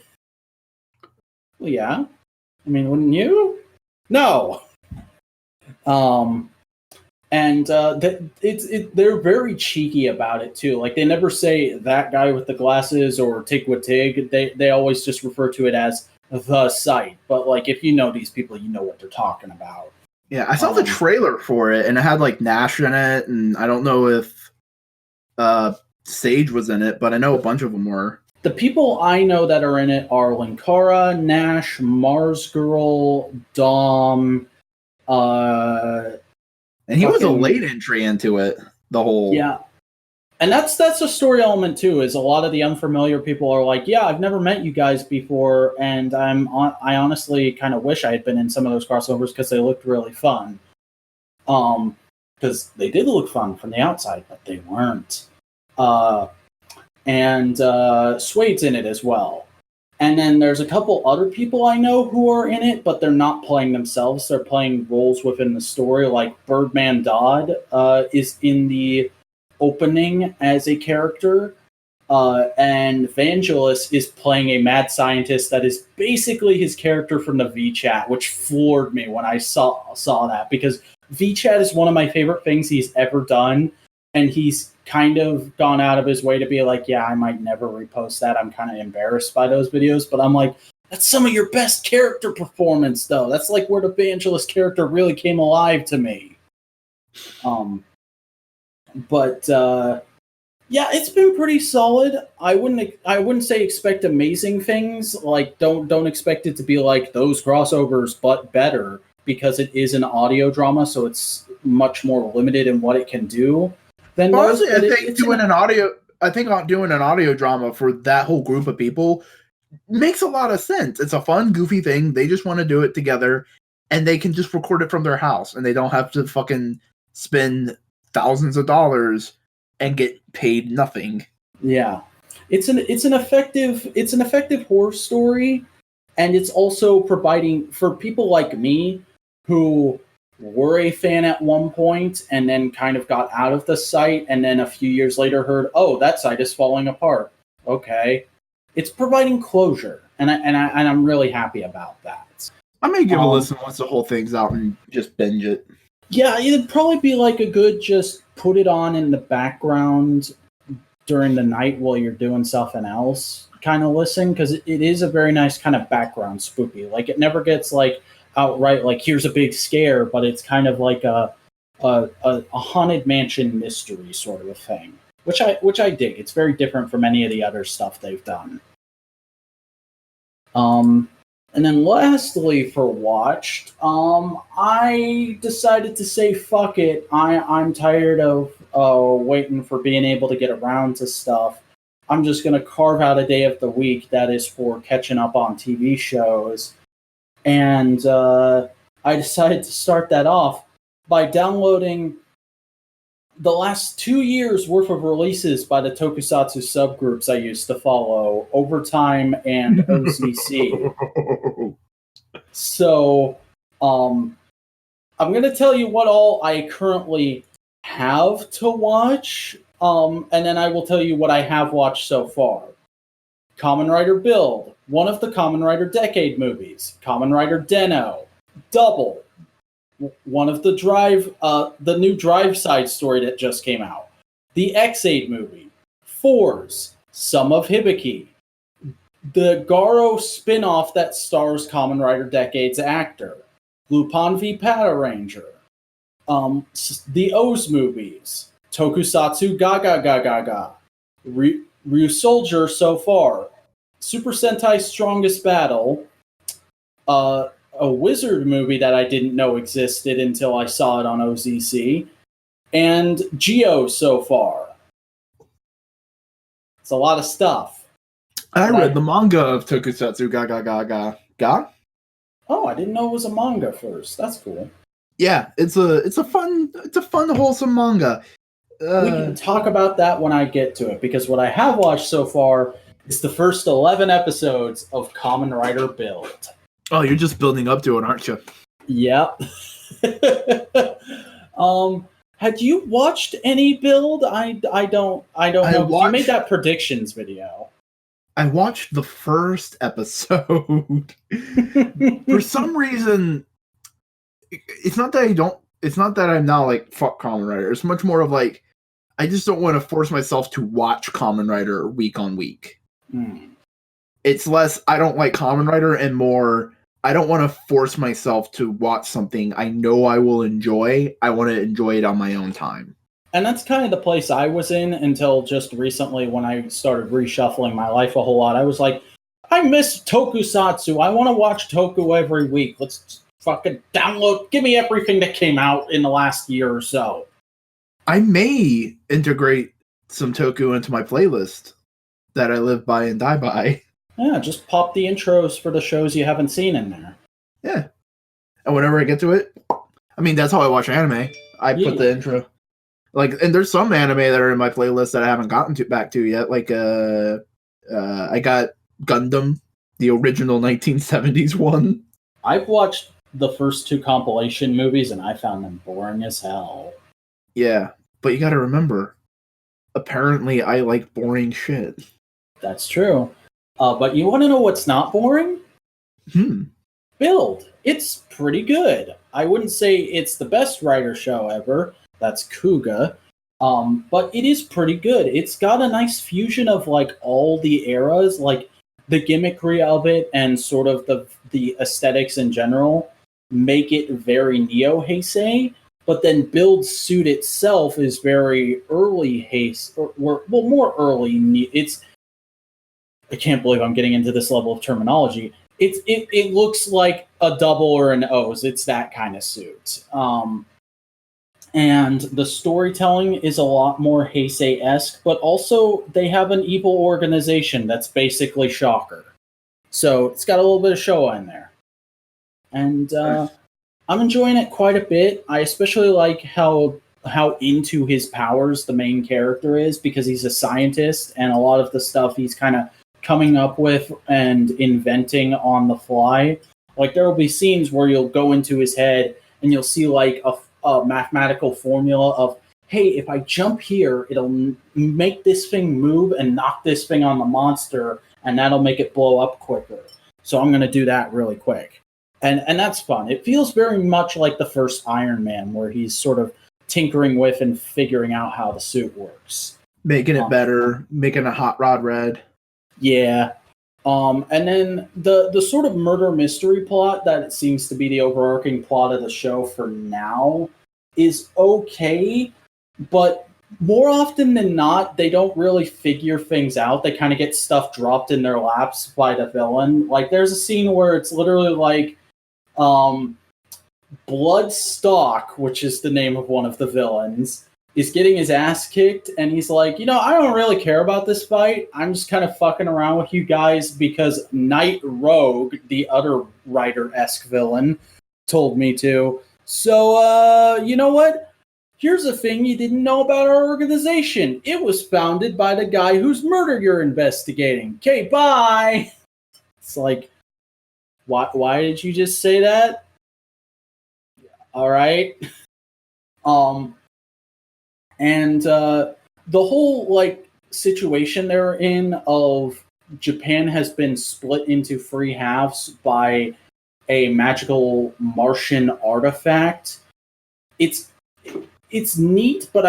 Well, yeah. I mean, wouldn't you? No. They're very cheeky about it too. Like they never say that guy with the glasses or Tig with Tig. They always just refer to it as the site. But like if you know these people, you know what they're talking about. Yeah, I saw the trailer for it, and it had like Nash in it, and I don't know if Sage was in it, but I know a bunch of them were. The people I know that are in it are Linkara, Nash, Mars Girl, Dom, and he was a late entry into it. The whole and that's a story element too. Is a lot of the unfamiliar people are like, yeah, I've never met you guys before, and I honestly kind of wish I had been in some of those crossovers because they looked really fun. Because they did look fun from the outside, but they weren't. And Suede's in it as well. And then there's a couple other people I know who are in it, but they're not playing themselves. They're playing roles within the story. Like Birdman Dodd is in the opening as a character. And Vangelis is playing a mad scientist that is basically his character from the VChat, which floored me when I saw that. Because VChat is one of my favorite things he's ever done. And he's kind of gone out of his way to be like, yeah, I might never repost that. I'm kind of embarrassed by those videos. But I'm like, that's some of your best character performance, though. That's like where the Vangelis character really came alive to me. Yeah, it's been pretty solid. I wouldn't say expect amazing things. Like, don't expect it to be like those crossovers, but better, because it is an audio drama, so it's much more limited in what it can do. Honestly, I think doing an audio drama for that whole group of people makes a lot of sense. It's a fun, goofy thing. They just want to do it together, and they can just record it from their house, and they don't have to fucking spend thousands of dollars and get paid nothing. Yeah, it's an effective horror story, and it's also providing for people like me who were a fan at one point and then kind of got out of the site, and then a few years later heard, oh, that site is falling apart. Okay, it's providing closure, and I'm really happy about that. I may give a listen once the whole thing's out and just binge it. Yeah, it'd probably be like a good just put it on in the background during the night while you're doing something else kind of listen, because it is a very nice kind of background spooky. Like it never gets like outright like here's a big scare, but it's kind of like a haunted mansion mystery sort of a thing, which I dig. It's very different from any of the other stuff they've done. And then lastly for watched, I decided to say fuck it. I'm tired of waiting for being able to get around to stuff. I'm just going to carve out a day of the week that is for catching up on TV shows. And I decided to start that off by downloading the last 2 years worth of releases by the Tokusatsu subgroups I used to follow, Overtime and OCC. So I'm going to tell you what all I currently have to watch, and then I will tell you what I have watched so far. Kamen Rider Build, one of the Kamen Rider Decade movies. Kamen Rider Den-O, Double, one of the the new Drive side story that just came out. The X-Aid movie, Fours, Some of Hibiki, the Garo spin-off that stars Kamen Rider Decade's actor, Lupin v Power Ranger, the O's movies, Tokusatsu Gaga Gaga Gaga, Ryu Soldier so far, Super Sentai Strongest Battle, a Wizard movie that I didn't know existed until I saw it on OZC, and Geo so far. It's a lot of stuff. I read the manga of Tokusatsu Gaga Gaga Ga. Oh, I didn't know it was a manga first. That's cool. Yeah, it's a fun wholesome manga. We can talk about that when I get to it, because what I have watched so far is the first 11 episodes of Kamen Rider Build. Oh, you're just building up to it, aren't you? Yep. Had you watched any Build? I don't know. You made that predictions video. I watched the first episode. For some reason, it's not that I'm not like fuck Kamen Rider. It's much more of like, I just don't want to force myself to watch Kamen Rider week on week. It's less I don't like Kamen Rider and more I don't want to force myself to watch something I know I will enjoy. I want to enjoy it on my own time. And that's kind of the place I was in until just recently when I started reshuffling my life a whole lot. I was like, I miss Tokusatsu. I want to watch Toku every week. Let's fucking download. Give me everything that came out in the last year or so. I may integrate some Toku into my playlist that I live by and die by. Yeah, just pop the intros for the shows you haven't seen in there. Yeah. And whenever I get to it, I mean, that's how I watch anime. I put the intro. Like, and there's some anime that are in my playlist that I haven't gotten back to yet. Like, I got Gundam, the original 1970s one. I've watched the first two compilation movies and I found them boring as hell. Yeah, but you gotta remember, apparently I like boring shit. That's true. But you want to know what's not boring? Build. It's pretty good. I wouldn't say it's the best writer show ever. That's Kuga. But it is pretty good. It's got a nice fusion of like all the eras, like the gimmickry of it and sort of the aesthetics in general make it very Neo-Heisei. But then Build's suit itself is very early Heisei, more early. I can't believe I'm getting into this level of terminology. It looks like a double or an O's. It's that kind of suit. And the storytelling is a lot more Heisei-esque, but also they have an evil organization that's basically Shocker. So it's got a little bit of Showa in there. And I'm enjoying it quite a bit. I especially like how into his powers the main character is, because he's a scientist and a lot of the stuff he's kind of coming up with and inventing on the fly. Like there will be scenes where you'll go into his head and you'll see like a mathematical formula of, hey, if I jump here, it'll make this thing move and knock this thing on the monster, and that'll make it blow up quicker. So I'm going to do that really quick. And that's fun. It feels very much like the first Iron Man, where he's sort of tinkering with and figuring out how the suit works. Making it better, making a hot rod red. Yeah. And then the sort of murder mystery plot that it seems to be the overarching plot of the show for now is okay, but more often than not, they don't really figure things out. They kind of get stuff dropped in their laps by the villain. Like there's a scene where it's literally like Bloodstock, which is the name of one of the villains, is getting his ass kicked, and he's like, I don't really care about this fight. I'm just kind of fucking around with you guys because Night Rogue, the other writer-esque villain, told me to. So, you know what? Here's a thing you didn't know about our organization. It was founded by the guy whose murder you're investigating. Okay, bye! It's like, why did you just say that? All right. And the whole like situation they're in of Japan has been split into three halves by a magical Martian artifact. It's neat, but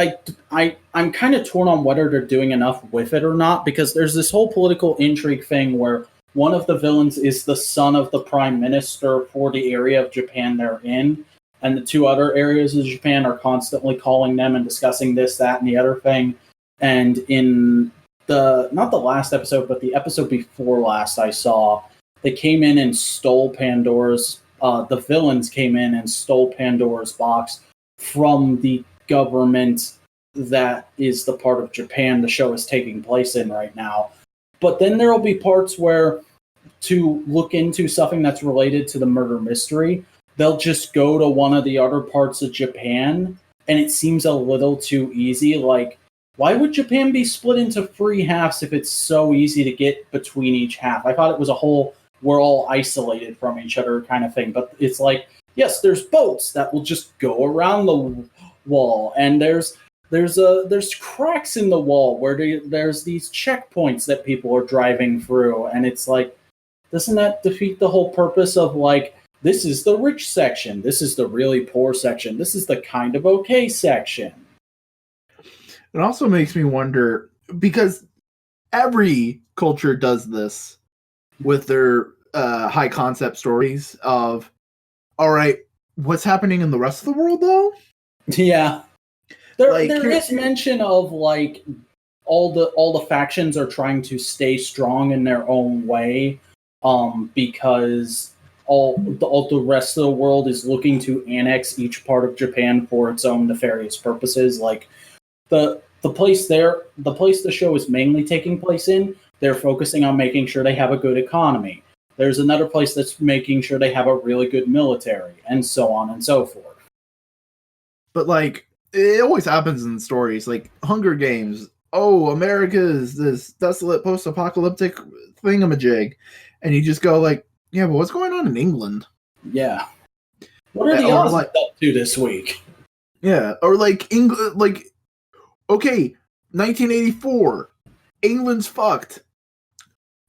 I'm kind of torn on whether they're doing enough with it or not, because there's this whole political intrigue thing where one of the villains is the son of the prime minister for the area of Japan they're in. And the two other areas of Japan are constantly calling them and discussing this, that, and the other thing. And in not the last episode, but the episode before last I saw, they came in and stole Pandora's, the villains came in and stole Pandora's box from the government that is the part of Japan the show is taking place in right now. But then there will be parts where, to look into something that's related to the murder mystery, they'll just go to one of the other parts of Japan, and it seems a little too easy. Like, why would Japan be split into 3 halves if it's so easy to get between each half? I thought it was a whole, we're all isolated from each other kind of thing. But it's like, yes, there's boats that will just go around the wall, and there's cracks in the wall where there's these checkpoints that people are driving through, and it's like, doesn't that defeat the whole purpose of, like, this is the rich section, this is the really poor section, this is the kind of okay section? It also makes me wonder, because every culture does this with their high concept stories of, all right, what's happening in the rest of the world though? Yeah. There is mention of, like, all the factions are trying to stay strong in their own way, because all the rest of the world is looking to annex each part of Japan for its own nefarious purposes. Like, the place the show is mainly taking place in, they're focusing on making sure they have a good economy. There's another place that's making sure they have a really good military, and so on and so forth. But, like, it always happens in stories, like Hunger Games. Oh, America is this desolate post-apocalyptic thingamajig. And you just go like, yeah, but what's going on in England? Yeah. What are the Aussies up to this week? Yeah, or like England, like, okay, 1984, England's fucked.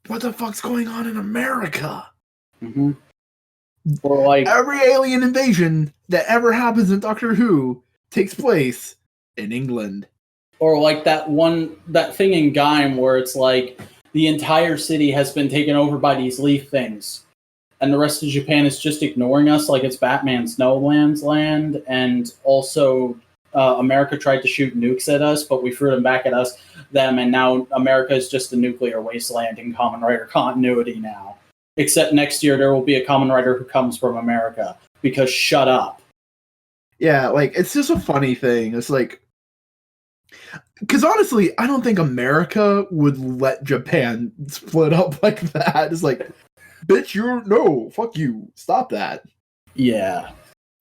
What the fuck's going on in America? Mm-hmm. Or like every alien invasion that ever happens in Doctor Who takes place in England. Or like that thing in Gaim where it's like the entire city has been taken over by these leaf things, and the rest of Japan is just ignoring us like it's Batman's No Man's Land. And also, America tried to shoot nukes at us, but we threw them back at them, and now America is just a nuclear wasteland in Kamen Rider continuity now. Except next year there will be a Kamen Rider who comes from America, because shut up. Yeah, like, it's just a funny thing. It's like, because honestly, I don't think America would let Japan split up like that. It's like, bitch, fuck you, stop that. Yeah.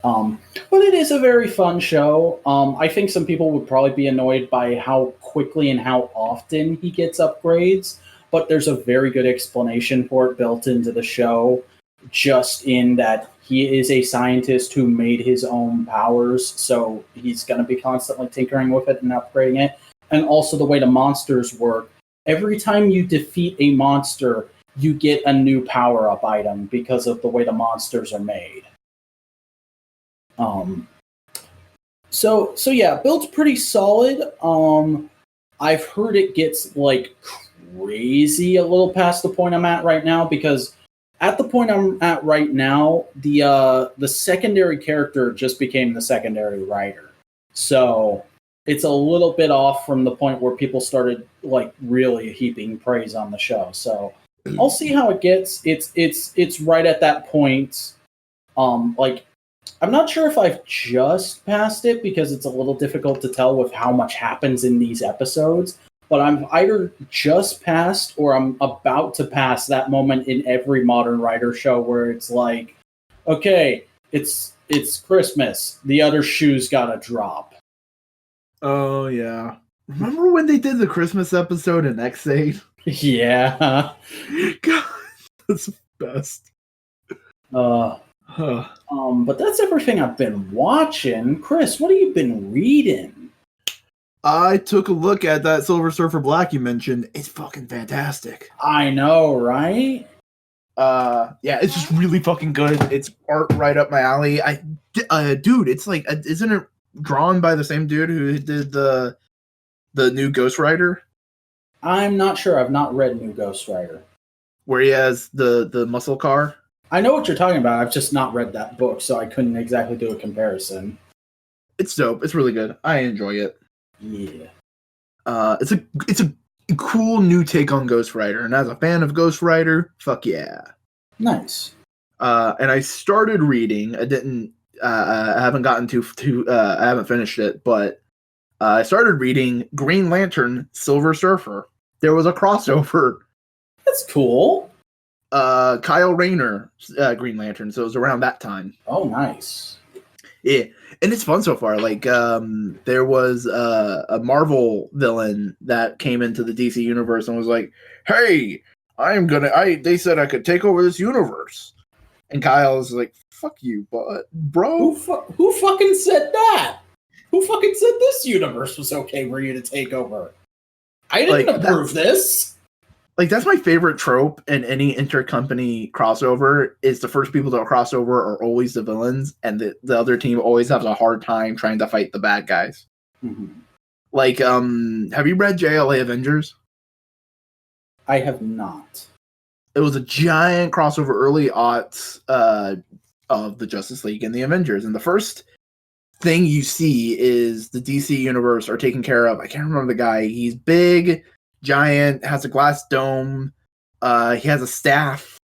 But it is a very fun show. I think some people would probably be annoyed by how quickly and how often he gets upgrades, but there's a very good explanation for it built into the show, just in that he is a scientist who made his own powers, so he's going to be constantly tinkering with it and upgrading it. And also the way the monsters work. Every time you defeat a monster, you get a new power-up item because of the way the monsters are made. So yeah, build's pretty solid. I've heard it gets, like, crazy a little past the point I'm at right now, because at the point I'm at right now, the secondary character just became the secondary writer. So it's a little bit off from the point where people started, like, really heaping praise on the show. So I'll see how it gets. It's right at that point. Like, I'm not sure if I've just passed it, because it's a little difficult to tell with how much happens in these episodes. But I'm either just past or I'm about to pass that moment in every modern writer show where it's like, okay, it's Christmas. The other shoe's gotta drop. Oh, yeah. Remember when they did the Christmas episode in X8? Yeah. God, that's the best. But that's everything I've been watching. Chris, what have you been reading? I took a look at that Silver Surfer Black you mentioned. It's fucking fantastic. I know, right? Yeah, it's just really fucking good. It's art right up my alley. Dude, it's like, isn't it drawn by the same dude who did the new Ghost Rider? I'm not sure. I've not read New Ghost Rider. where he has the muscle car. I know what you're talking about. I've just not read that book, so I couldn't exactly do a comparison. It's dope. It's really good. I enjoy it. Yeah. It's a cool new take on Ghost Rider, and as a fan of Ghost Rider, fuck yeah. Nice. And I started reading. I haven't gotten to. I haven't finished it, but I started reading Green Lantern: Silver Surfer. There was a crossover. That's cool. Kyle Rayner, Green Lantern. So it was around that time. Oh, nice. Yeah, and it's fun so far. Like, there was a Marvel villain that came into the DC universe and was like, "Hey, they said I could take over this universe." And Kyle's like, "Fuck you, bro." Who fucking said that? Who fucking said this universe was okay for you to take over? I didn't approve this. Like, that's my favorite trope in any intercompany crossover is the first people to cross over are always the villains, and the other team always has a hard time trying to fight the bad guys. Mm-hmm. Like, have you read JLA Avengers? I have not. It was a giant crossover early aughts of the Justice League and the Avengers, and the first thing you see is the DC universe are taken care of. I can't remember the guy. He's big, giant, has a glass dome. He has a staff.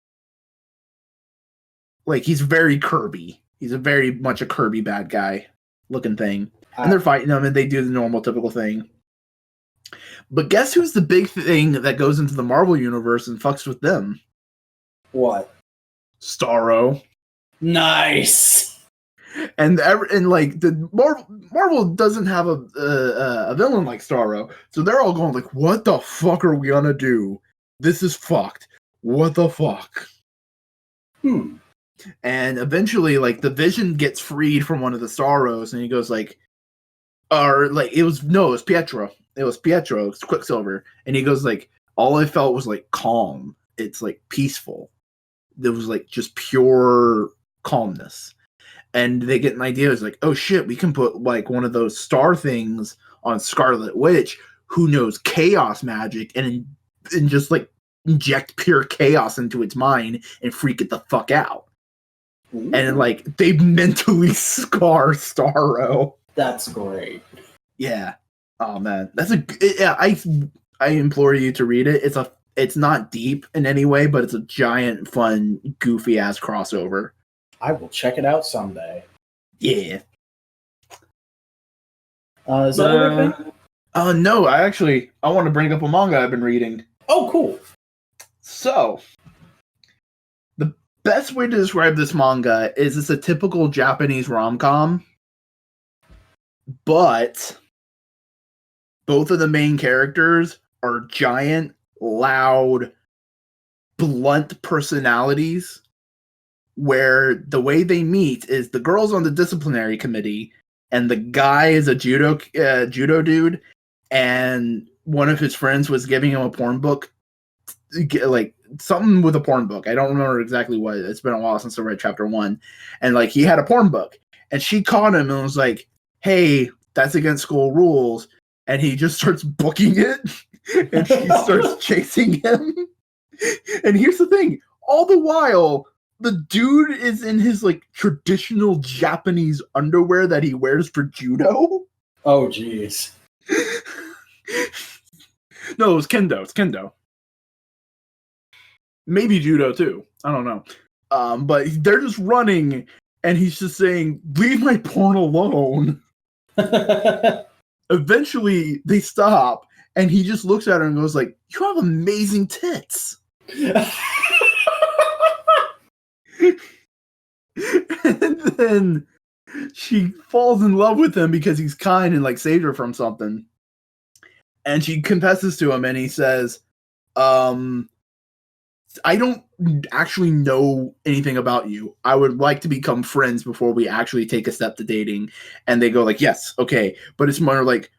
Like, he's very Kirby. He's a very much a Kirby bad guy looking thing. And they're fighting him, and they do the normal, typical thing. But guess who's the big thing that goes into the Marvel universe and fucks with them? What? Starro. Nice. And like the Marvel doesn't have a villain like Starro, so they're all going like, "What the fuck are we gonna do? This is fucked. What the fuck?" And eventually, like, the Vision gets freed from one of the Starros, and he goes like, it was Pietro. It was Pietro. It's Quicksilver, and he goes like, "All I felt was like calm. It's like peaceful. There was like just pure calmness." And they get an idea. It's like, oh shit, we can put like one of those star things on Scarlet Witch, who knows chaos magic, and just like inject pure chaos into its mind and freak it the fuck out. Ooh. And like they mentally scar Starro. That's great. Yeah. Oh man, I implore you to read it. It's not deep in any way, but it's a giant, fun, goofy ass crossover. I will check it out someday. Yeah. Is that everything? No, I want to bring up a manga I've been reading. Oh, cool. So, the best way to describe this manga is it's a typical Japanese rom-com, but both of the main characters are giant, loud, blunt personalities, where the way they meet is the girl's on the disciplinary committee and the guy is a judo dude, and one of his friends was giving him a porn book, like something with a porn book. I don't remember exactly what. It's been a while since I read chapter 1, and like he had a porn book, and she caught him and was like, "Hey, that's against school rules," and he just starts booking it, and she starts chasing him. And here's the thing: all the while, the dude is in his like traditional Japanese underwear that he wears for judo. Oh, jeez. No, it's kendo. Maybe judo too. I don't know. But they're just running, and he's just saying, "Leave my porn alone." Eventually, they stop, and he just looks at her and goes like, "You have amazing tits." And then she falls in love with him because he's kind and like saved her from something. And she confesses to him, and he says, "I don't actually know anything about you. I would like to become friends before we actually take a step to dating." And they go like, "Yes, okay." But it's more like,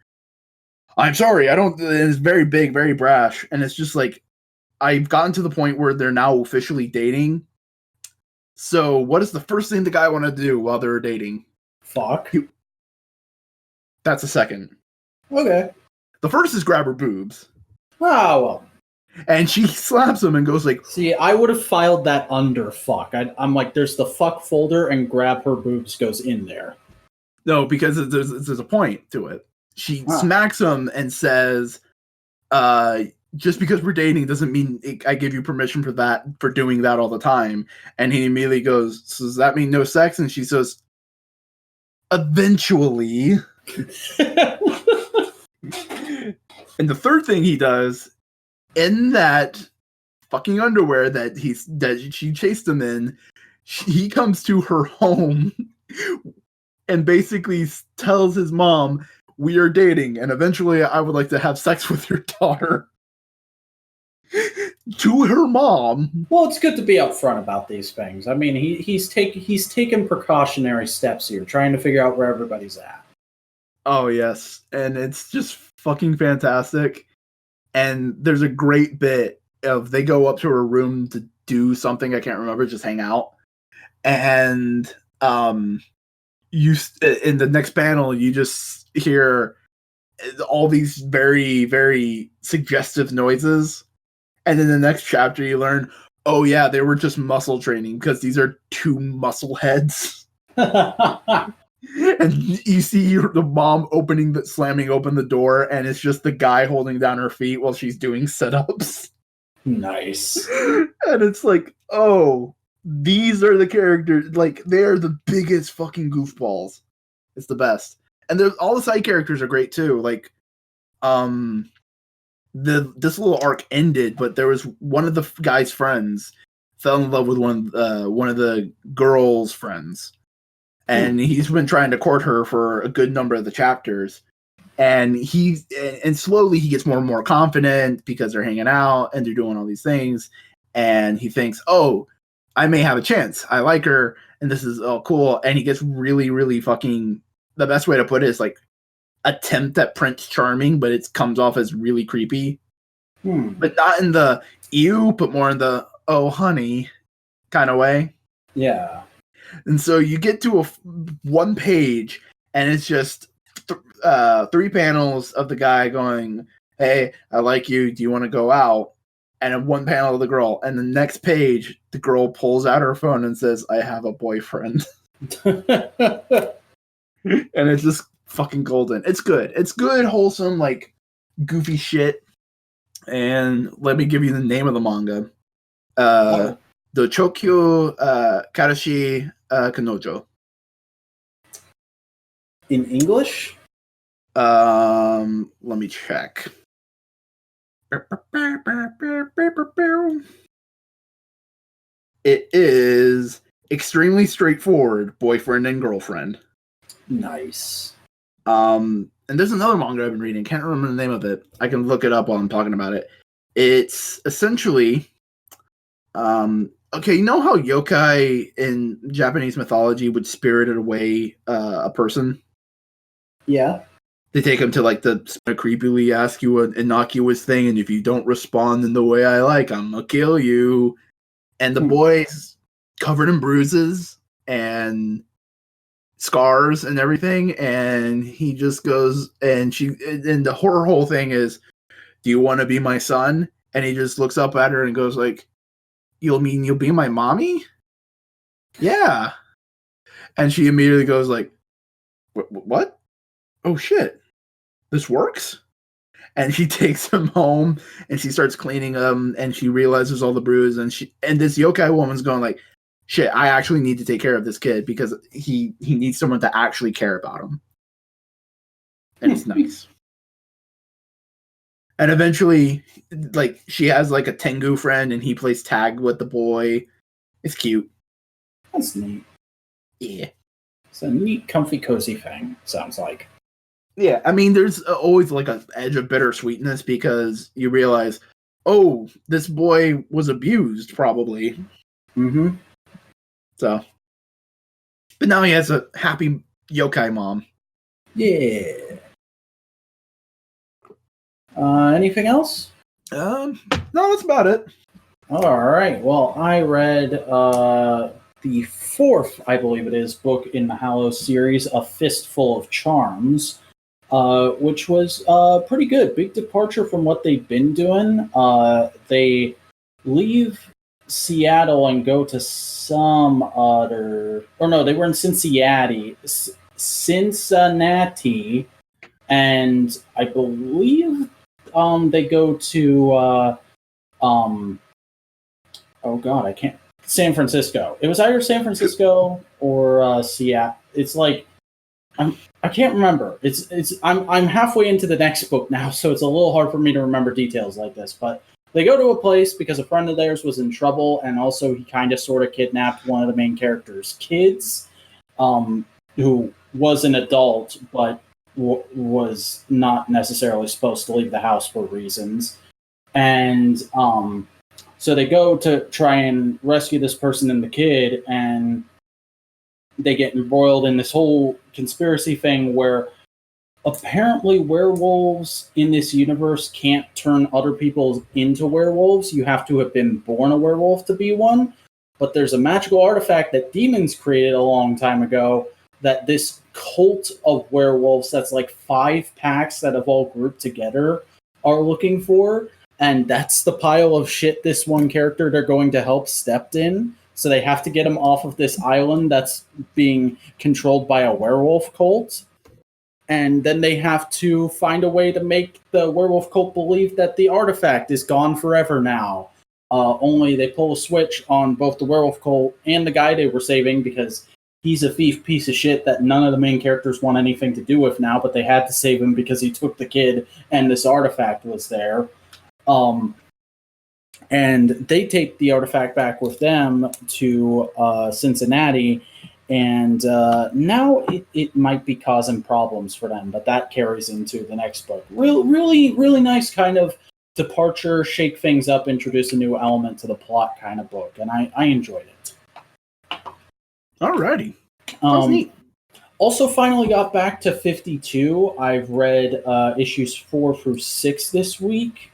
"I'm sorry, I don't," and it's very big, very brash. And it's just like, I've gotten to the point where they're now officially dating. So what is the first thing the guy want to do while they're dating? Fuck. That's a second. Okay. The first is grab her boobs. Oh, well. And she slaps him and goes like, See, I would have filed that under fuck. I'm like, there's the fuck folder, and grab her boobs goes in there. no, because there's a point to it. She smacks him and says, just because we're dating doesn't mean I give you permission for doing that all the time. And he immediately goes, so does that mean no sex? And she says, eventually. And the third thing he does, in that fucking underwear that she chased him in, he comes to her home and basically tells his mom, we are dating, and eventually I would like to have sex with your daughter. To her mom. Well, it's good to be upfront about these things. I mean, he's taken precautionary steps here, trying to figure out where everybody's at. Oh, yes. And it's just fucking fantastic. And there's a great bit of they go up to her room to do something, I can't remember, just hang out. And you in the next panel, you just hear all these very, very suggestive noises. And in the next chapter, you learn, oh yeah, they were just muscle training because these are two muscle heads. And you see the mom slamming open the door, and it's just the guy holding down her feet while she's doing sit-ups. Nice. And it's like, oh, these are the characters. Like, they are the biggest fucking goofballs. It's the best. And all the side characters are great too. Like, this little arc ended, but there was one of the guy's friends fell in love with one of the girl's friends. And he's been trying to court her for a good number of the chapters. And slowly he gets more and more confident because they're hanging out and they're doing all these things. And he thinks, oh, I may have a chance. I like her. And this is all cool. And he gets really, really fucking, the best way to put it is like attempt at Prince Charming, but it comes off as really creepy. But not in the ew, but more in the, oh, honey kind of way. Yeah. And so you get to one page, and it's just 3 panels of the guy going, hey, I like you. Do you want to go out? And then one panel of the girl. And the next page, the girl pulls out her phone and says, I have a boyfriend. And it's just fucking golden. It's good. It's good, wholesome, like, goofy shit. And let me give you the name of the manga. The Chokyo Karashi Kanojo. In English? Let me check. It is extremely straightforward, boyfriend and girlfriend. Nice. And there's another manga I've been reading. Can't remember the name of it. I can look it up while I'm talking about it. It's essentially, okay, you know how yokai in Japanese mythology would spirit away a person? Yeah. They take them to like the creepily ask you an innocuous thing, and if you don't respond in the way I like, I'm gonna kill you. And the boy's covered in bruises and scars and everything, and he just goes, and her whole thing is, do you want to be my son? And he just looks up at her and goes like, you'll be my mommy? Yeah. And she immediately goes like, what? Oh shit, this works? And she takes him home and she starts cleaning him, and she realizes all the bruises, and this yokai woman's going like, shit, I actually need to take care of this kid because he needs someone to actually care about him. And it's nice. And eventually, like, she has like a Tengu friend, and he plays tag with the boy. It's cute. That's neat. Yeah. It's a neat, comfy, cozy thing, sounds like. Yeah, I mean, there's always like an edge of bittersweetness because you realize, oh, this boy was abused, probably. Mm-hmm. So, but now he has a happy yokai mom. Yeah. Anything else? No, that's about it. All right. Well, I read the 4th, I believe it is, book in the Hallow series, A Fistful of Charms. which was pretty good. Big departure from what they've been doing. They leave Seattle and go to some other, or no, they were in Cincinnati, and I believe they go to oh god, I can't. San Francisco. It was either San Francisco or Seattle. It's like I can't remember. I'm halfway into the next book now, so it's a little hard for me to remember details like this. But they go to a place because a friend of theirs was in trouble, and also he kind of sort of kidnapped one of the main character's kids, who was an adult but was not necessarily supposed to leave the house for reasons. And so they go to try and rescue this person and the kid, and they get embroiled in this whole conspiracy thing where apparently werewolves in this universe can't turn other people into werewolves. You have to have been born a werewolf to be one. But there's a magical artifact that demons created a long time ago that this cult of werewolves that's like 5 packs that have all grouped together are looking for. And that's the pile of shit this one character they're going to help stepped in. So they have to get him off of this island that's being controlled by a werewolf cult. And then they have to find a way to make the werewolf cult believe that the artifact is gone forever now. Only they pull a switch on both the werewolf cult and the guy they were saving because he's a thief piece of shit that none of the main characters want anything to do with now, but they had to save him because he took the kid and this artifact was there. And they take the artifact back with them to Cincinnati, and now it might be causing problems for them, but that carries into the next book. Really, really nice kind of departure, shake things up, introduce a new element to the plot kind of book, and I enjoyed it. Alrighty. That's neat. Also finally got back to 52. I've read issues 4 through 6 this week.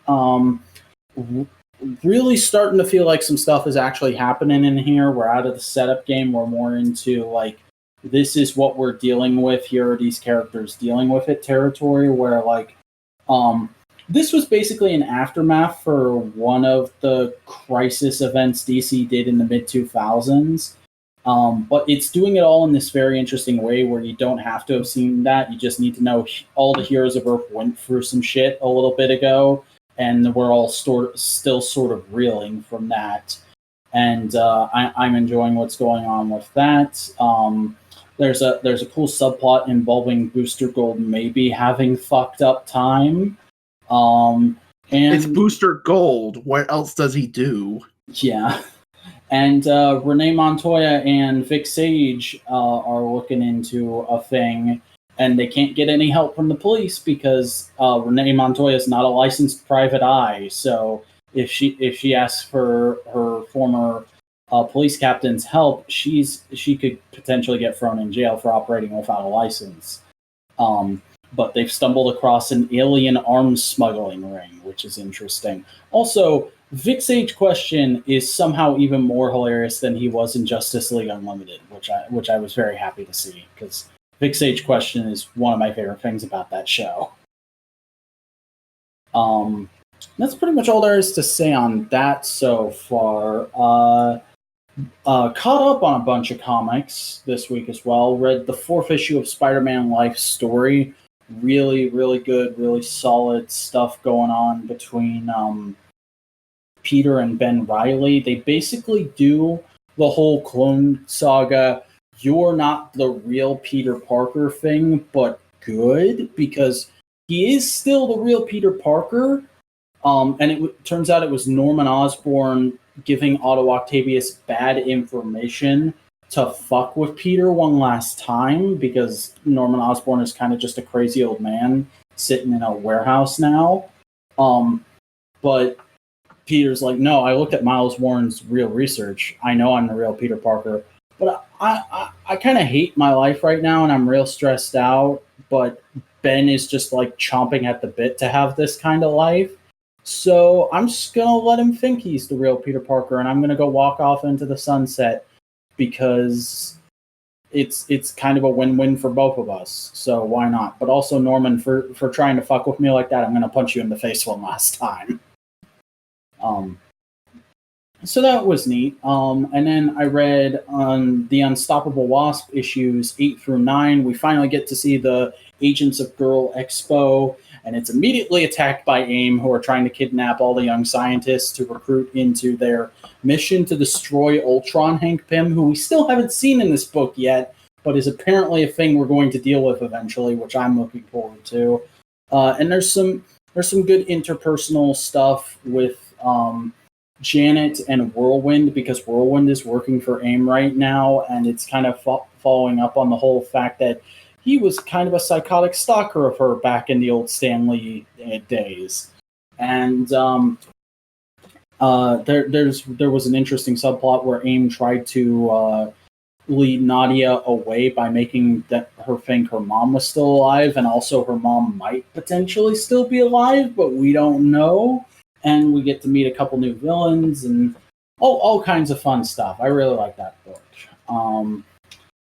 Really starting to feel like some stuff is actually happening in here. We're out of the setup game. We're more into like, this is what we're dealing with. Here are these characters dealing with it territory where like, this was basically an aftermath for one of the crisis events DC did in the mid-2000s. But it's doing it all in this very interesting way where you don't have to have seen that. You just need to know all the heroes of Earth went through some shit a little bit ago, and we're all still sort of reeling from that. And I'm enjoying what's going on with that. There's a cool subplot involving Booster Gold maybe having fucked up time. And it's Booster Gold. What else does he do? Yeah. And Renee Montoya and Vic Sage are looking into a thing, and they can't get any help from the police because Renee Montoya is not a licensed private eye. So if she asks for her former police captain's help, she could potentially get thrown in jail for operating without a license. But they've stumbled across an alien arms smuggling ring, which is interesting. Also, Vic Sage Question is somehow even more hilarious than he was in Justice League Unlimited, which I was very happy to see, because Vic Sage Question is one of my favorite things about that show. That's pretty much all there is to say on that so far. Caught up on a bunch of comics this week as well. Read the 4th issue of Spider-Man Life Story. Really, really good, really solid stuff going on between Peter and Ben Reilly. They basically do the whole Clone Saga, you're not the real Peter Parker thing, but good, because he is still the real Peter Parker. And it turns out it was Norman Osborn giving Otto Octavius bad information to fuck with Peter one last time, because Norman Osborn is kind of just a crazy old man sitting in a warehouse now. But Peter's like, no, I looked at Miles Warren's real research. I know I'm the real Peter Parker. But I kind of hate my life right now, and I'm real stressed out. But Ben is just like chomping at the bit to have this kind of life. So I'm just going to let him think he's the real Peter Parker, and I'm going to go walk off into the sunset because it's kind of a win-win for both of us. So why not? But also, Norman, for trying to fuck with me like that, I'm going to punch you in the face one last time. So that was neat. And then I read on the Unstoppable Wasp issues 8 through 9. We finally get to see the Agents of Girl Expo, and it's immediately attacked by AIM, who are trying to kidnap all the young scientists to recruit into their mission to destroy Ultron Hank Pym, who we still haven't seen in this book yet, but is apparently a thing we're going to deal with eventually, which I'm looking forward to. And there's some good interpersonal stuff with Janet and Whirlwind, because Whirlwind is working for AIM right now, and it's kind of following up on the whole fact that he was kind of a psychotic stalker of her back in the old Stanley days. And there was an interesting subplot where AIM tried to lead Nadia away by making her think her mom was still alive, and also her mom might potentially still be alive, but we don't know. And we get to meet a couple new villains and all kinds of fun stuff. I really like that book.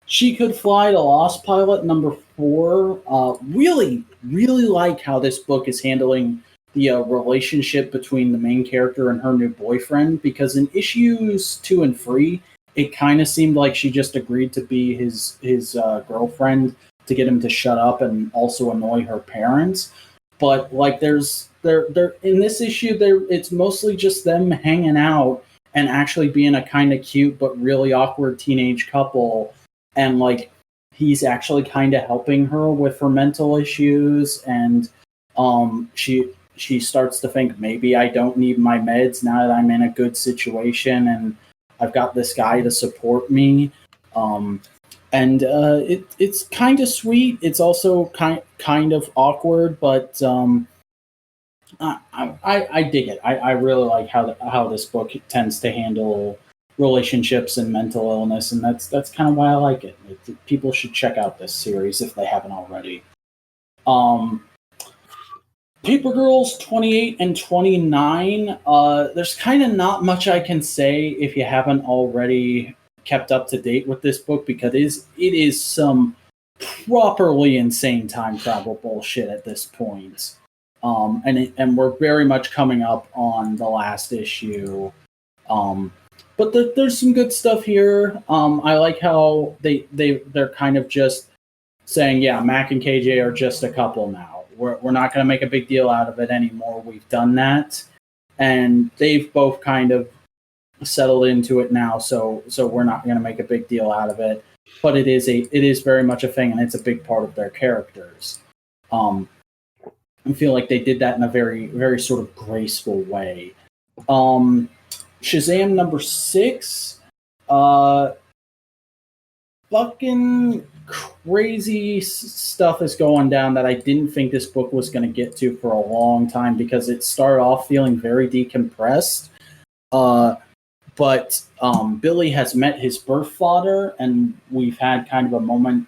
She Could Fly, the Lost Pilot, number 4. Really, really like how this book is handling the relationship between the main character and her new boyfriend, because in issues 2 and 3, it kind of seemed like she just agreed to be his girlfriend to get him to shut up and also annoy her parents. But like they're in this issue, it's mostly just them hanging out and actually being a kind of cute but really awkward teenage couple. And like he's actually kind of helping her with her mental issues, and she starts to think, maybe I don't need my meds now that I'm in a good situation and I've got this guy to support me. And it's kind of sweet. It's also kind of awkward, but I dig it. I really like how this book tends to handle relationships and mental illness, and that's kind of why I like it. People should check out this series if they haven't already. Paper Girls 28 and 29. There's kind of not much I can say if you haven't already kept up to date with this book, because it is some properly insane time travel bullshit at this point. And we're very much coming up on the last issue. But there's some good stuff here. I like how they're kind of just saying, yeah, Mac and KJ are just a couple now. We're not going to make a big deal out of it anymore. We've done that. And they've both kind of settled into it now, so we're not going to make a big deal out of it. But it is very much a thing, and it's a big part of their characters. I feel like they did that in a very, very sort of graceful way. Shazam number 6. Fucking crazy stuff is going down that I didn't think this book was going to get to for a long time, because it started off feeling very decompressed. But Billy has met his birth father, and we've had kind of a moment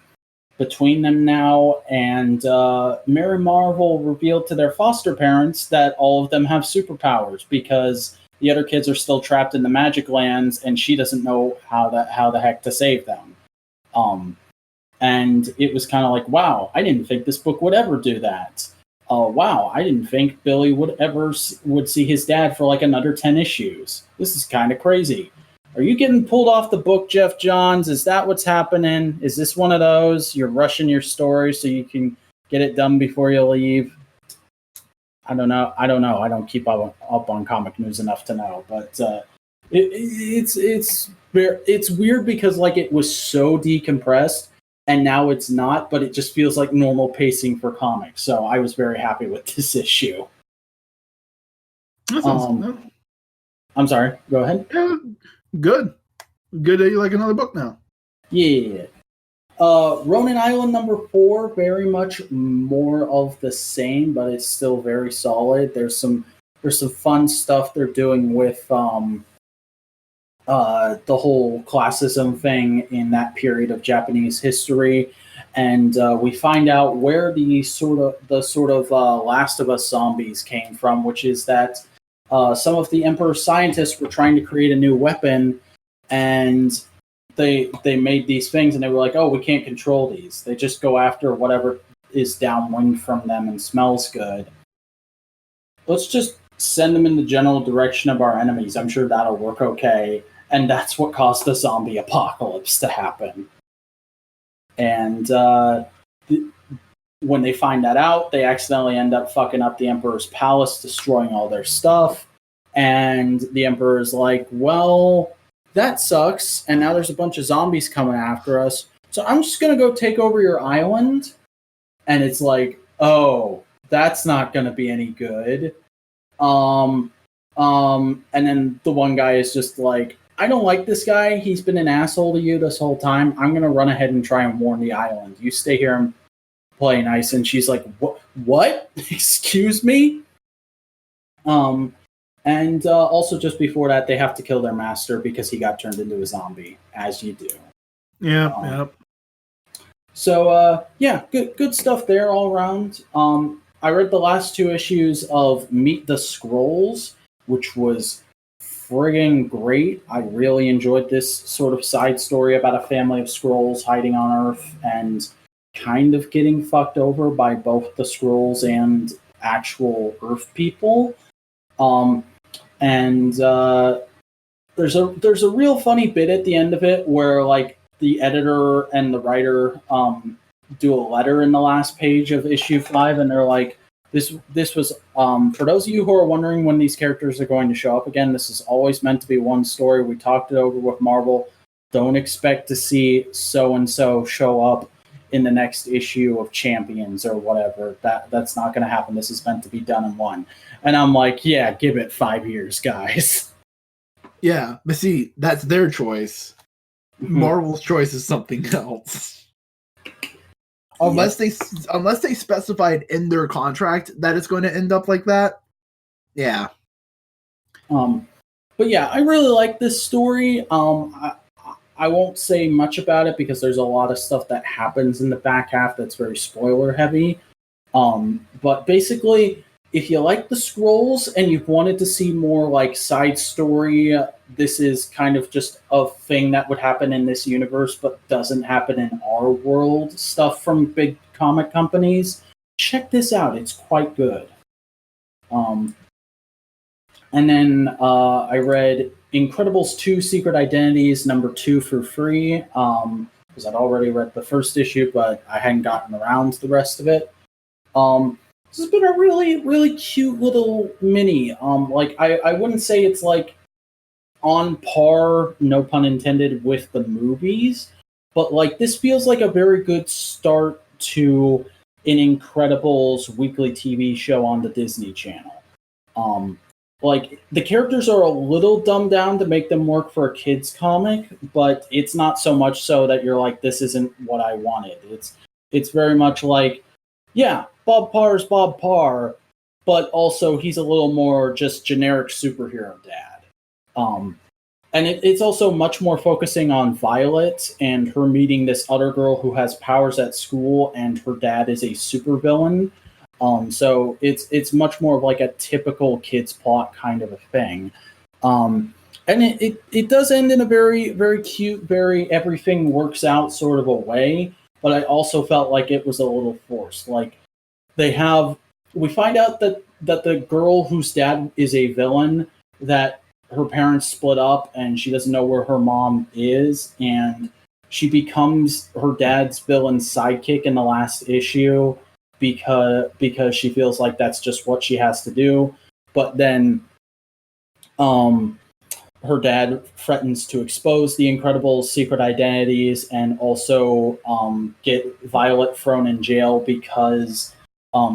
between them now. And Mary Marvel revealed to their foster parents that all of them have superpowers, because the other kids are still trapped in the magic lands, and she doesn't know how the heck to save them. And it was kind of like, wow, I didn't think this book would ever do that. Wow, I didn't think Billy would see his dad for like another 10 issues. This is kind of crazy. Are you getting pulled off the book, Jeff Johns? Is that what's happening? Is this one of those? You're rushing your story so you can get it done before you leave? I don't know. I don't keep up on comic news enough to know, but it's weird because like it was so decompressed, and now it's not, but it just feels like normal pacing for comics. So I was very happy with this issue. I'm sorry. Go ahead. Yeah, good that you like another book now. Yeah. Ronin Island number 4, very much more of the same, but it's still very solid. There's some fun stuff they're doing with the whole classism thing in that period of Japanese history, and we find out where the sort of Last of Us zombies came from, which is that some of the Emperor's scientists were trying to create a new weapon, and they made these things and they were like, oh, we can't control these. They just go after whatever is downwind from them and smells good. Let's just send them in the general direction of our enemies. I'm sure that'll work okay. And that's what caused the zombie apocalypse to happen. And when they find that out, they accidentally end up fucking up the Emperor's palace, destroying all their stuff. And the Emperor's like, well, that sucks. And now there's a bunch of zombies coming after us. So I'm just going to go take over your island. And it's like, oh, that's not going to be any good. And then the one guy is just like, I don't like this guy. He's been an asshole to you this whole time. I'm going to run ahead and try and warn the island. You stay here and play nice. And she's like, what? Excuse me? And also just before that, they have to kill their master because he got turned into a zombie, as you do. Yeah, yep. So, yeah, good stuff there all around. I read the last 2 issues of Meet the Scrolls, which was friggin' great. I really enjoyed this sort of side story about a family of Scrolls hiding on Earth and kind of getting fucked over by both the Scrolls and actual Earth people. And there's a real funny bit at the end of it where like the editor and the writer do a letter in the last page of issue 5, and they're like, this was for those of you who are wondering when these characters are going to show up again, this is always meant to be one story. We talked it over with Marvel. Don't expect to see so and so show up in the next issue of Champions or whatever. That's not going to happen. This is meant to be done in one. And I'm like, yeah, give it 5 years, guys. Yeah, but see, that's their choice. Marvel's choice is something else. Unless they specified in their contract that it's going to end up like that. Yeah. But yeah, I really like this story. I won't say much about it because there's a lot of stuff that happens in the back half that's very spoiler heavy. But basically, if you like the Scrolls and you've wanted to see more like side story, this is kind of just a thing that would happen in this universe but doesn't happen in our world, stuff from big comic companies. Check this out. It's quite good. And then I read Incredibles 2 Secret Identities #2 for free because I'd already read the first issue, but I hadn't gotten around to the rest of it. This has been a really, really cute little mini. Like I wouldn't say it's like on par, no pun intended, with the movies, but like this feels like a very good start to an Incredibles weekly TV show on the Disney Channel. Like the characters are a little dumbed down to make them work for a kids comic, but it's not so much so that you're like, this isn't what I wanted. It's very much like, yeah, Bob Parr's Bob Parr, but also he's a little more just generic superhero dad. And it's also much more focusing on Violet and her meeting this other girl who has powers at school, and her dad is a supervillain. So it's much more of like a typical kids plot kind of a thing. And it does end in a very, very cute, very everything works out sort of a way, but I also felt like it was a little forced. Like we find out that the girl whose dad is a villain, that her parents split up and she doesn't know where her mom is, and she becomes her dad's villain sidekick in the last issue because she feels like that's just what she has to do. But then her dad threatens to expose the Incredibles' secret identities and also get Violet thrown in jail because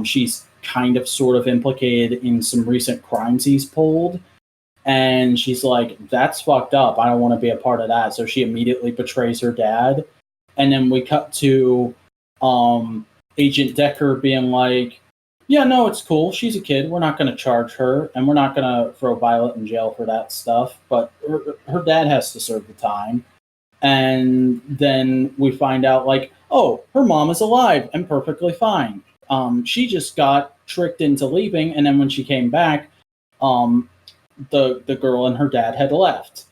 she's kind of sort of implicated in some recent crimes he's pulled. And she's like, that's fucked up. I don't want to be a part of that. So she immediately betrays her dad. And then we cut to Agent Decker being like, yeah, no, it's cool. She's a kid. We're not going to charge her. And we're not going to throw Violet in jail for that stuff. But her dad has to serve the time. And then we find out, like, oh, her mom is alive and perfectly fine. She just got tricked into leaving. And then when she came back, the girl and her dad had left.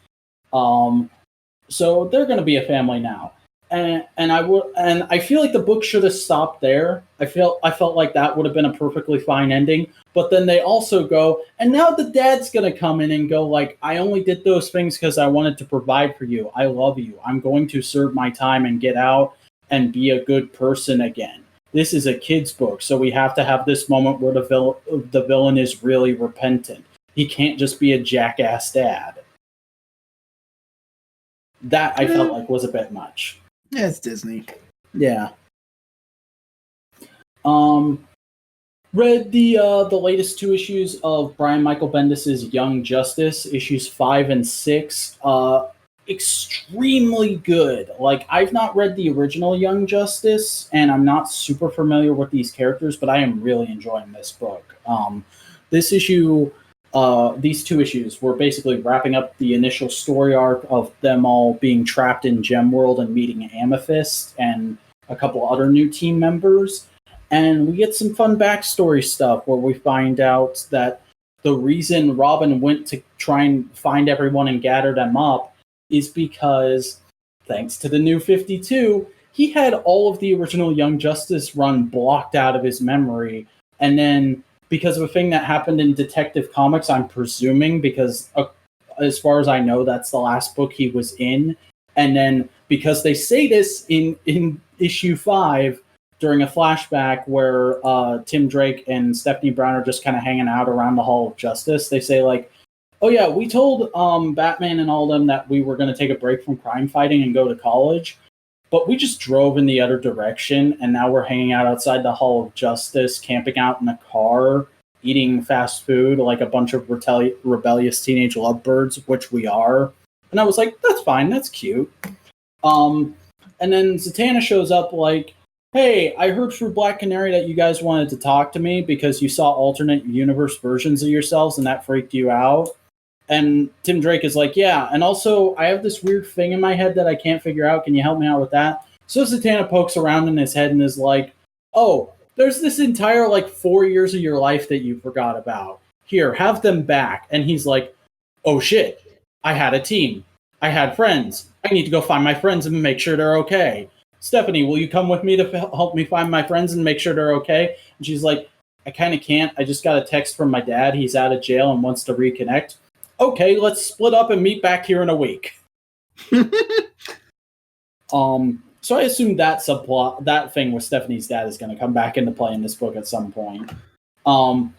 So they're going to be a family now. And I feel like the book should have stopped there. I felt like that would have been a perfectly fine ending. But then they also go, and now the dad's going to come in and go like, I only did those things because I wanted to provide for you. I love you. I'm going to serve my time and get out and be a good person again. This is a kid's book, so we have to have this moment where the villain is really repentant. He can't just be a jackass dad. That I felt like was a bit much. Yeah, it's Disney. Yeah. Read the latest 2 issues of Brian Michael Bendis's Young Justice, issues 5 and 6. Extremely good. Like, I've not read the original Young Justice, and I'm not super familiar with these characters, but I am really enjoying this book. This issue, these 2 issues were basically wrapping up the initial story arc of them all being trapped in Gem World and meeting Amethyst and a couple other new team members. And we get some fun backstory stuff where we find out that the reason Robin went to try and find everyone and gather them up is because, thanks to the New 52, he had all of the original Young Justice run blocked out of his memory. And then, because of a thing that happened in Detective Comics, I'm presuming, because as far as I know, that's the last book he was in. And then, because they say this in issue 5, during a flashback where Tim Drake and Stephanie Brown are just kind of hanging out around the Hall of Justice, they say, like, oh yeah, we told Batman and all them that we were going to take a break from crime fighting and go to college, but we just drove in the other direction, and now we're hanging out outside the Hall of Justice, camping out in a car, eating fast food like a bunch of rebellious teenage lovebirds, which we are. And I was like, that's fine, that's cute. And then Zatanna shows up like, hey, I heard through Black Canary that you guys wanted to talk to me because you saw alternate universe versions of yourselves and that freaked you out. And Tim Drake is like, yeah, and also I have this weird thing in my head that I can't figure out. Can you help me out with that? So Zatanna pokes around in his head and is like, oh, there's this entire 4 years of your life that you forgot about. Here, have them back. And he's like, oh shit, I had a team. I had friends. I need to go find my friends and make sure they're okay. Stephanie, will you come with me to help me find my friends and make sure they're okay? And she's like, I kind of can't. I just got a text from my dad. He's out of jail and wants to reconnect. Okay, let's split up and meet back here in a week. So I assume that subplot, that thing with Stephanie's dad is going to come back into play in this book at some point. And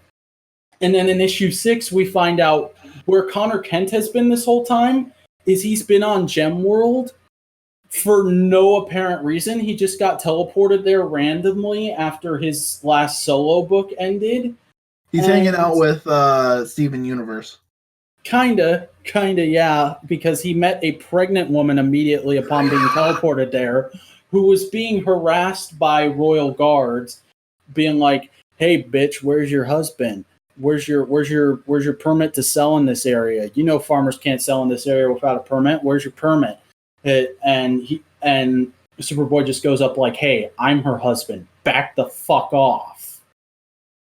then in issue 6, we find out where Connor Kent has been this whole time is he's been on Gem World for no apparent reason. He just got teleported there randomly after his last solo book ended. He's hanging out with Steven Universe. Kinda, yeah, because he met a pregnant woman immediately upon being teleported there, who was being harassed by royal guards, being like, "Hey, bitch, where's your husband? Where's your permit to sell in this area? You know, farmers can't sell in this area without a permit. Where's your permit?" And Superboy just goes up like, "Hey, I'm her husband. Back the fuck off."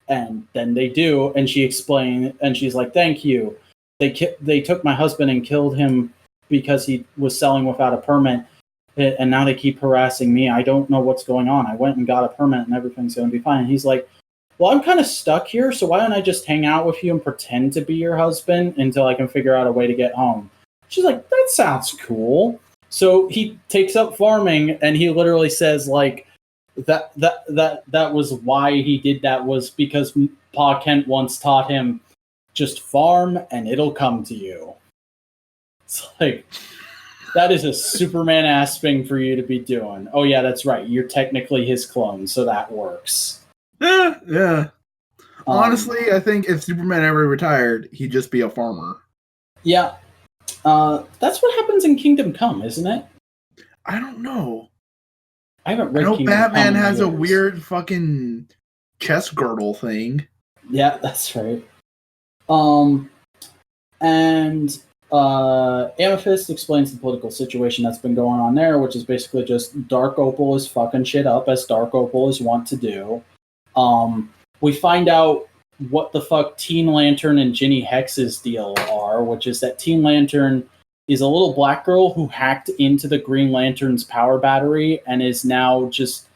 And then they do, and she explained, and she's like, "Thank you. They took my husband and killed him because he was selling without a permit, and now they keep harassing me. I don't know what's going on. I went and got a permit, and everything's going to be fine." And he's like, "Well, I'm kind of stuck here, so why don't I just hang out with you and pretend to be your husband until I can figure out a way to get home?" She's like, "That sounds cool." So he takes up farming, and he literally says, like, that was why he did that, was because Pa Kent once taught him, just farm and it'll come to you. It's like, that is a Superman-ass thing for you to be doing. Oh yeah, that's right. You're technically his clone, so that works. Yeah. Honestly, I think if Superman ever retired, he'd just be a farmer. Yeah. That's what happens in Kingdom Come, isn't it? I don't know. I haven't read Kingdom Batman Come has a weird fucking chest girdle thing. Yeah, that's right. And Amethyst explains the political situation that's been going on there, which is basically just Dark Opal is fucking shit up, as Dark Opal is wont to do. We find out what the fuck Teen Lantern and Ginny Hex's deal are, which is that Teen Lantern is a little black girl who hacked into the Green Lantern's power battery and is now just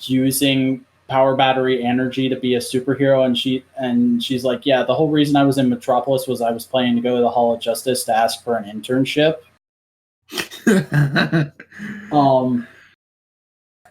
using power battery energy to be a superhero. And she's like, yeah, the whole reason I was in Metropolis was I was planning to go to the Hall of Justice to ask for an internship.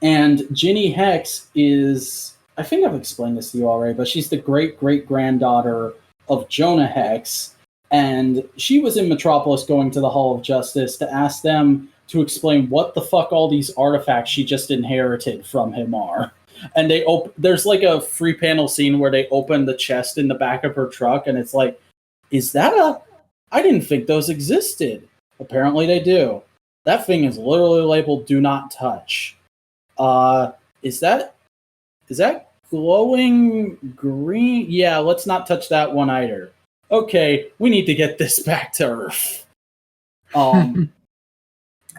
And Ginny Hex is, I think I've explained this to you already, but she's the great-great-granddaughter of Jonah Hex. And she was in Metropolis going to the Hall of Justice to ask them to explain what the fuck all these artifacts she just inherited from him are. And there's like a free panel scene where they open the chest in the back of her truck, and it's like, I didn't think those existed. Apparently they do. That thing is literally labeled "Do Not Touch." Is that glowing green? Yeah, let's not touch that one either. Okay, we need to get this back to Earth.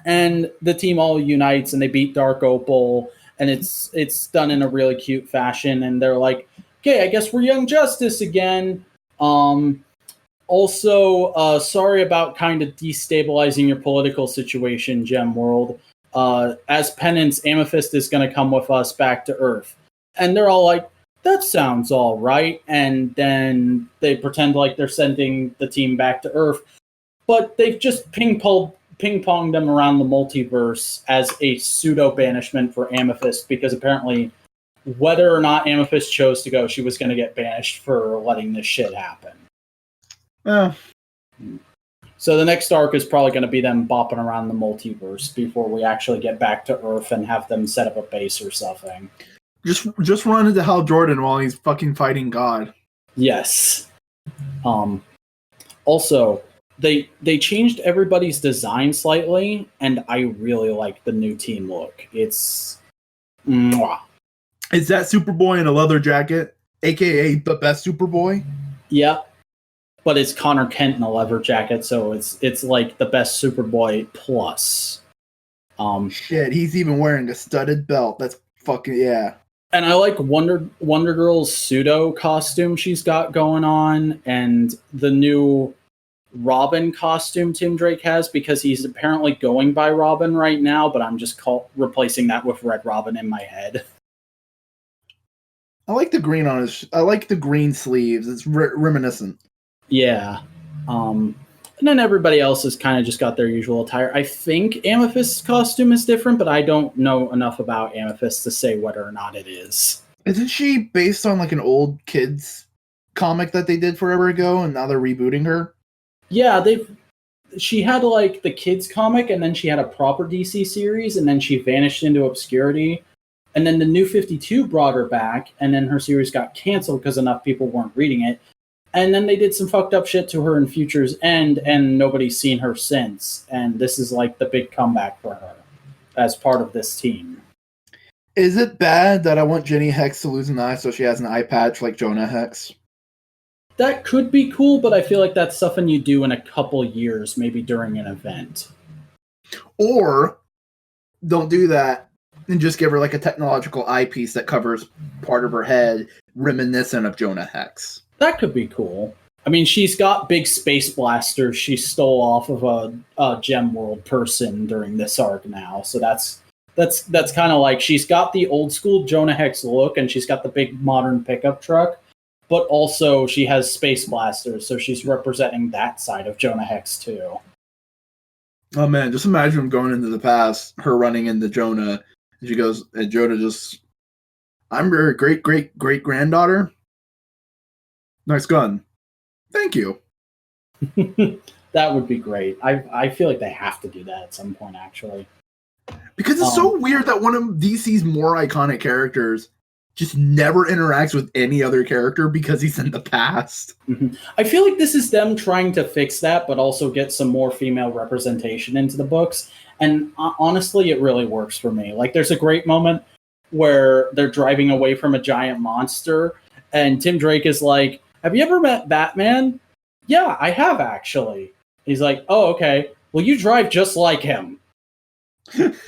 And the team all unites and they beat Dark Opal, and it's done in a really cute fashion. And they're like, okay, I guess we're Young Justice again. Also, sorry about kind of destabilizing your political situation, Gem World. As penance, Amethyst is going to come with us back to Earth. And they're all like, that sounds all right. And then they pretend like they're sending the team back to Earth. But they've just ping-ponged them around the multiverse as a pseudo-banishment for Amethyst, because apparently whether or not Amethyst chose to go, she was going to get banished for letting this shit happen. So the next arc is probably going to be them bopping around the multiverse before we actually get back to Earth and have them set up a base or something. Just run into Hal Jordan while he's fucking fighting God. Yes. Also, they changed everybody's design slightly, and I really like the new team look. It's mwah. Is that Superboy in a leather jacket, aka the best Superboy? Yeah. But it's Connor Kent in a leather jacket, so it's like the best Superboy plus. Shit, he's even wearing a studded belt. That's fucking yeah. And I like Wonder Girl's pseudo costume she's got going on, and the new Robin costume Tim Drake has, because he's apparently going by Robin right now, but I'm just replacing that with Red Robin in my head. I like the green on his. I like the green sleeves. It's reminiscent. Yeah. And then everybody else has kind of just got their usual attire. I think Amethyst's costume is different, but I don't know enough about Amethyst to say whether or not it is. Isn't she based on like an old kids comic that they did forever ago, and now they're rebooting her? Yeah, she had like the kids comic, and then she had a proper DC series, and then she vanished into obscurity. And then the New 52 brought her back, and then her series got canceled because enough people weren't reading it. And then they did some fucked up shit to her in Future's End, and nobody's seen her since. And this is like the big comeback for her as part of this team. Is it bad that I want Jenny Hex to lose an eye so she has an eye patch like Jonah Hex? That could be cool, but I feel like that's something you do in a couple years, maybe during an event. Or don't do that and just give her like a technological eyepiece that covers part of her head, reminiscent of Jonah Hex. That could be cool. I mean, she's got big space blasters she stole off of a Gem World person during this arc now. So that's kind of like, she's got the old school Jonah Hex look, and she's got the big modern pickup truck, but also she has space blasters, so she's representing that side of Jonah Hex too. Oh man, just imagine going into the past, her running into Jonah, and she goes, and Jonah just, I'm your great-great-great-granddaughter. Nice gun. Thank you. That would be great. I feel like they have to do that at some point, actually. Because it's so weird that one of DC's more iconic characters just never interacts with any other character because he's in the past. Mm-hmm. I feel like this is them trying to fix that, but also get some more female representation into the books. And honestly, it really works for me. Like, there's a great moment where they're driving away from a giant monster, and Tim Drake is like, have you ever met Batman? Yeah, I have, actually. He's like, oh, okay. Well, you drive just like him. And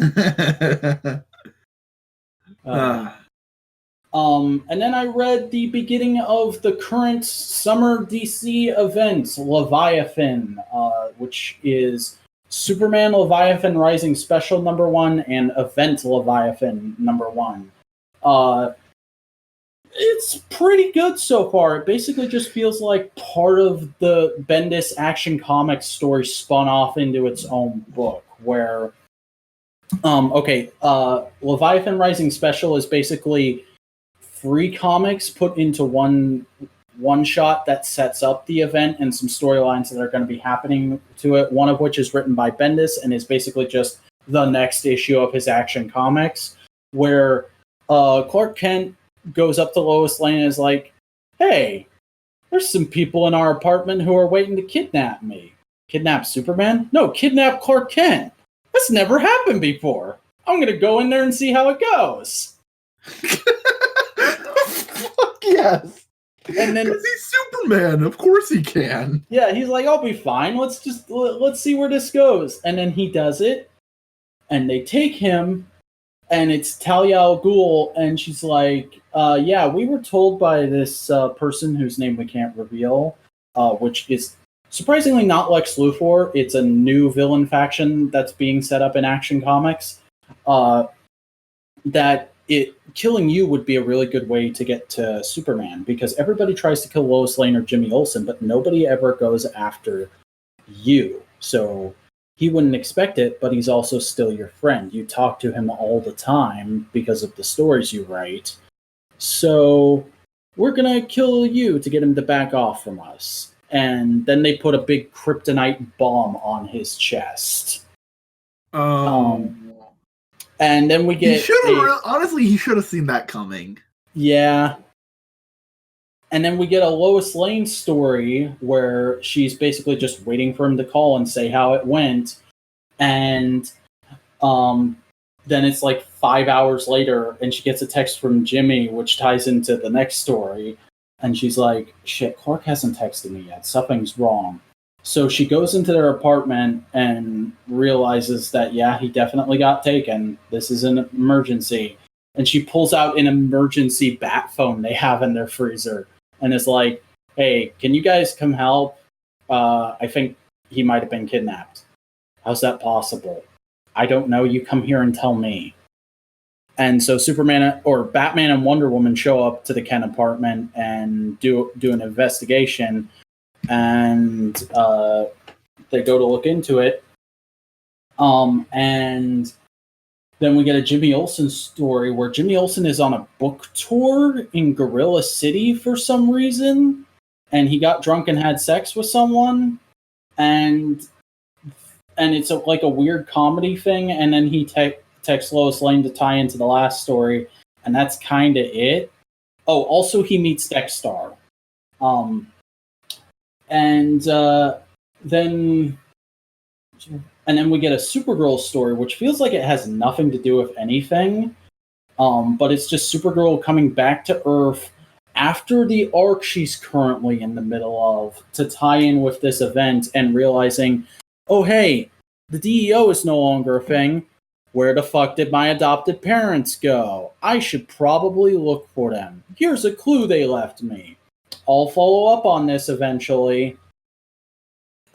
then I read the beginning of the current summer DC event, Leviathan, which is Superman Leviathan Rising Special #1 and Event Leviathan #1. It's pretty good so far. It basically just feels like part of the Bendis Action Comics story spun off into its own book, where Leviathan Rising Special is basically 3 comics put into one shot that sets up the event and some storylines that are going to be happening to it, one of which is written by Bendis and is basically just the next issue of his Action Comics, where Clark Kent goes up to Lois Lane and is like, hey, there's some people in our apartment who are waiting to kidnap me. Kidnap Superman? No, kidnap Clark Kent. That's never happened before. I'm going to go in there and see how it goes. Fuck yes. And then he's Superman, of course he can. Yeah, he's like, I'll be fine. Let's see where this goes. And then he does it, and they take him, and it's Talia al Ghul, and she's like, yeah, we were told by this person whose name we can't reveal, which is surprisingly not Lex Luthor. It's a new villain faction that's being set up in Action Comics, that killing you would be a really good way to get to Superman, because everybody tries to kill Lois Lane or Jimmy Olsen, but nobody ever goes after you. So he wouldn't expect it, but he's also still your friend. You talk to him all the time because of the stories you write. So we're going to kill you to get him to back off from us. And then they put a big kryptonite bomb on his chest. And then we get... honestly, he should have seen that coming. Yeah. And then we get a Lois Lane story where she's basically just waiting for him to call and say how it went. And then it's like 5 hours later, and she gets a text from Jimmy, which ties into the next story. And she's like, shit, Clark hasn't texted me yet. Something's wrong. So she goes into their apartment and realizes that, yeah, he definitely got taken. This is an emergency. And she pulls out an emergency bat phone they have in their freezer and is like, hey, can you guys come help? I think he might have been kidnapped. How's that possible? I don't know. You come here and tell me. And so Batman and Wonder Woman show up to the Kent apartment and do an investigation. And they go to look into it. And then we get a Jimmy Olsen story where Jimmy Olsen is on a book tour in Gorilla City for some reason. And he got drunk and had sex with someone. And it's like a weird comedy thing. And then he texts Lois Lane to tie into the last story. And that's kind of it. Oh, also he meets Dexstar. And then we get a Supergirl story, which feels like it has nothing to do with anything. But it's just Supergirl coming back to Earth after the arc she's currently in the middle of to tie in with this event and realizing, oh, hey, the DEO is no longer a thing. Where the fuck did my adopted parents go? I should probably look for them. Here's a clue they left me. I'll follow up on this eventually.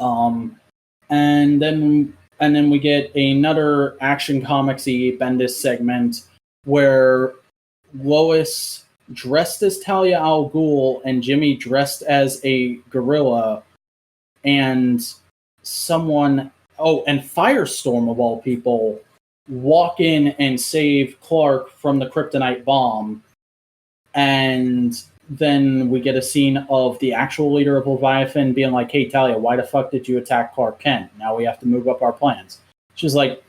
And then we get another Action Comics-y Bendis segment where Lois dressed as Talia al Ghul and Jimmy dressed as a gorilla and and Firestorm of all people walk in and save Clark from the kryptonite bomb. And then we get a scene of the actual leader of Leviathan being like, hey, Talia, why the fuck did you attack Clark Kent? Now we have to move up our plans. She's like,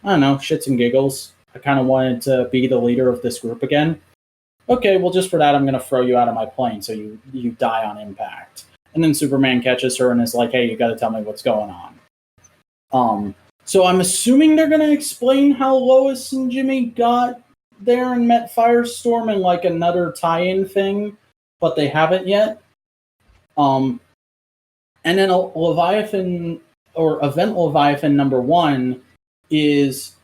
I don't know, shits and giggles. I kind of wanted to be the leader of this group again. Okay, well, just for that, I'm going to throw you out of my plane so you die on impact. And then Superman catches her and is like, hey, you got to tell me what's going on. So I'm assuming they're going to explain how Lois and Jimmy got there and met Firestorm in like another tie-in thing, but they haven't yet. And then Leviathan or Event Leviathan #1 is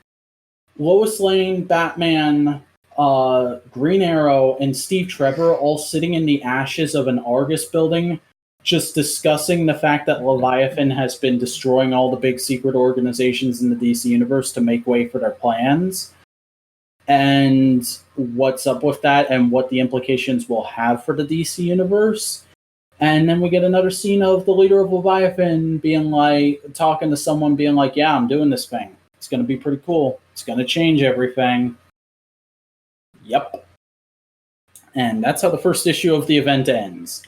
Lois Lane, Batman, Green Arrow, and Steve Trevor all sitting in the ashes of an Argus building just discussing the fact that Leviathan has been destroying all the big secret organizations in the DC universe to make way for their plans, and what's up with that and what the implications will have for the DC universe. And then we get another scene of the leader of Leviathan being like, talking to someone, being like, yeah, I'm doing this thing. It's going to be pretty cool. It's going to change everything. Yep. And that's how the first issue of the event ends.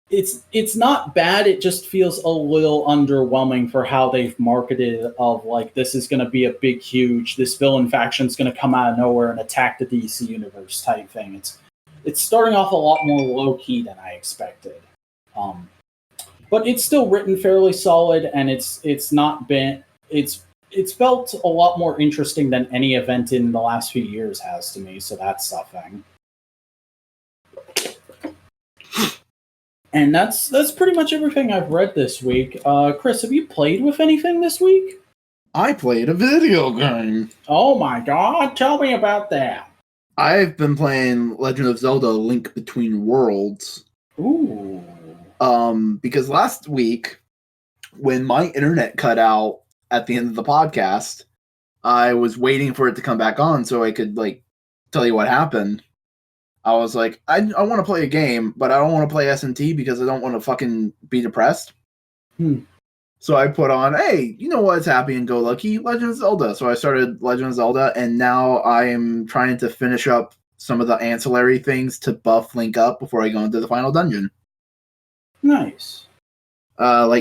It's not bad. It just feels a little underwhelming for how they've marketed it, of like, this is going to be a big, huge, this villain faction's going to come out of nowhere and attack the DC universe type thing. It's starting off a lot more low-key than I expected. But it's still written fairly solid, and it's felt a lot more interesting than any event in the last few years has to me, so that's something. And that's pretty much everything I've read this week. Chris, have you played with anything this week? I played a video game. Oh my god, tell me about that. I've been playing Legend of Zelda: Link Between Worlds. Ooh. Because last week, when my internet cut out at the end of the podcast, I was waiting for it to come back on so I could tell you what happened. I was like, I want to play a game, but I don't want to play S&T because I don't want to fucking be depressed. So I put on, hey, you know what's happy and go lucky? Legend of Zelda. So I started Legend of Zelda, and now I am trying to finish up some of the ancillary things to buff Link up before I go into the final dungeon. Nice. There's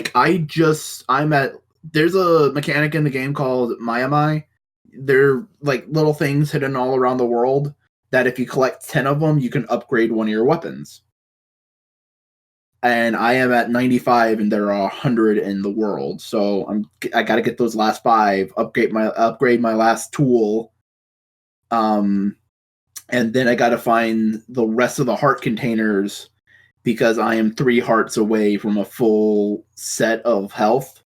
a mechanic in the game called Mayamai. They're like little things hidden all around the world that if you collect 10 of them, you can upgrade one of your weapons. And I am at 95, and there are 100 in the world. So I got to get those last 5, upgrade my last tool, and then I got to find the rest of the heart containers because I am 3 hearts away from a full set of health.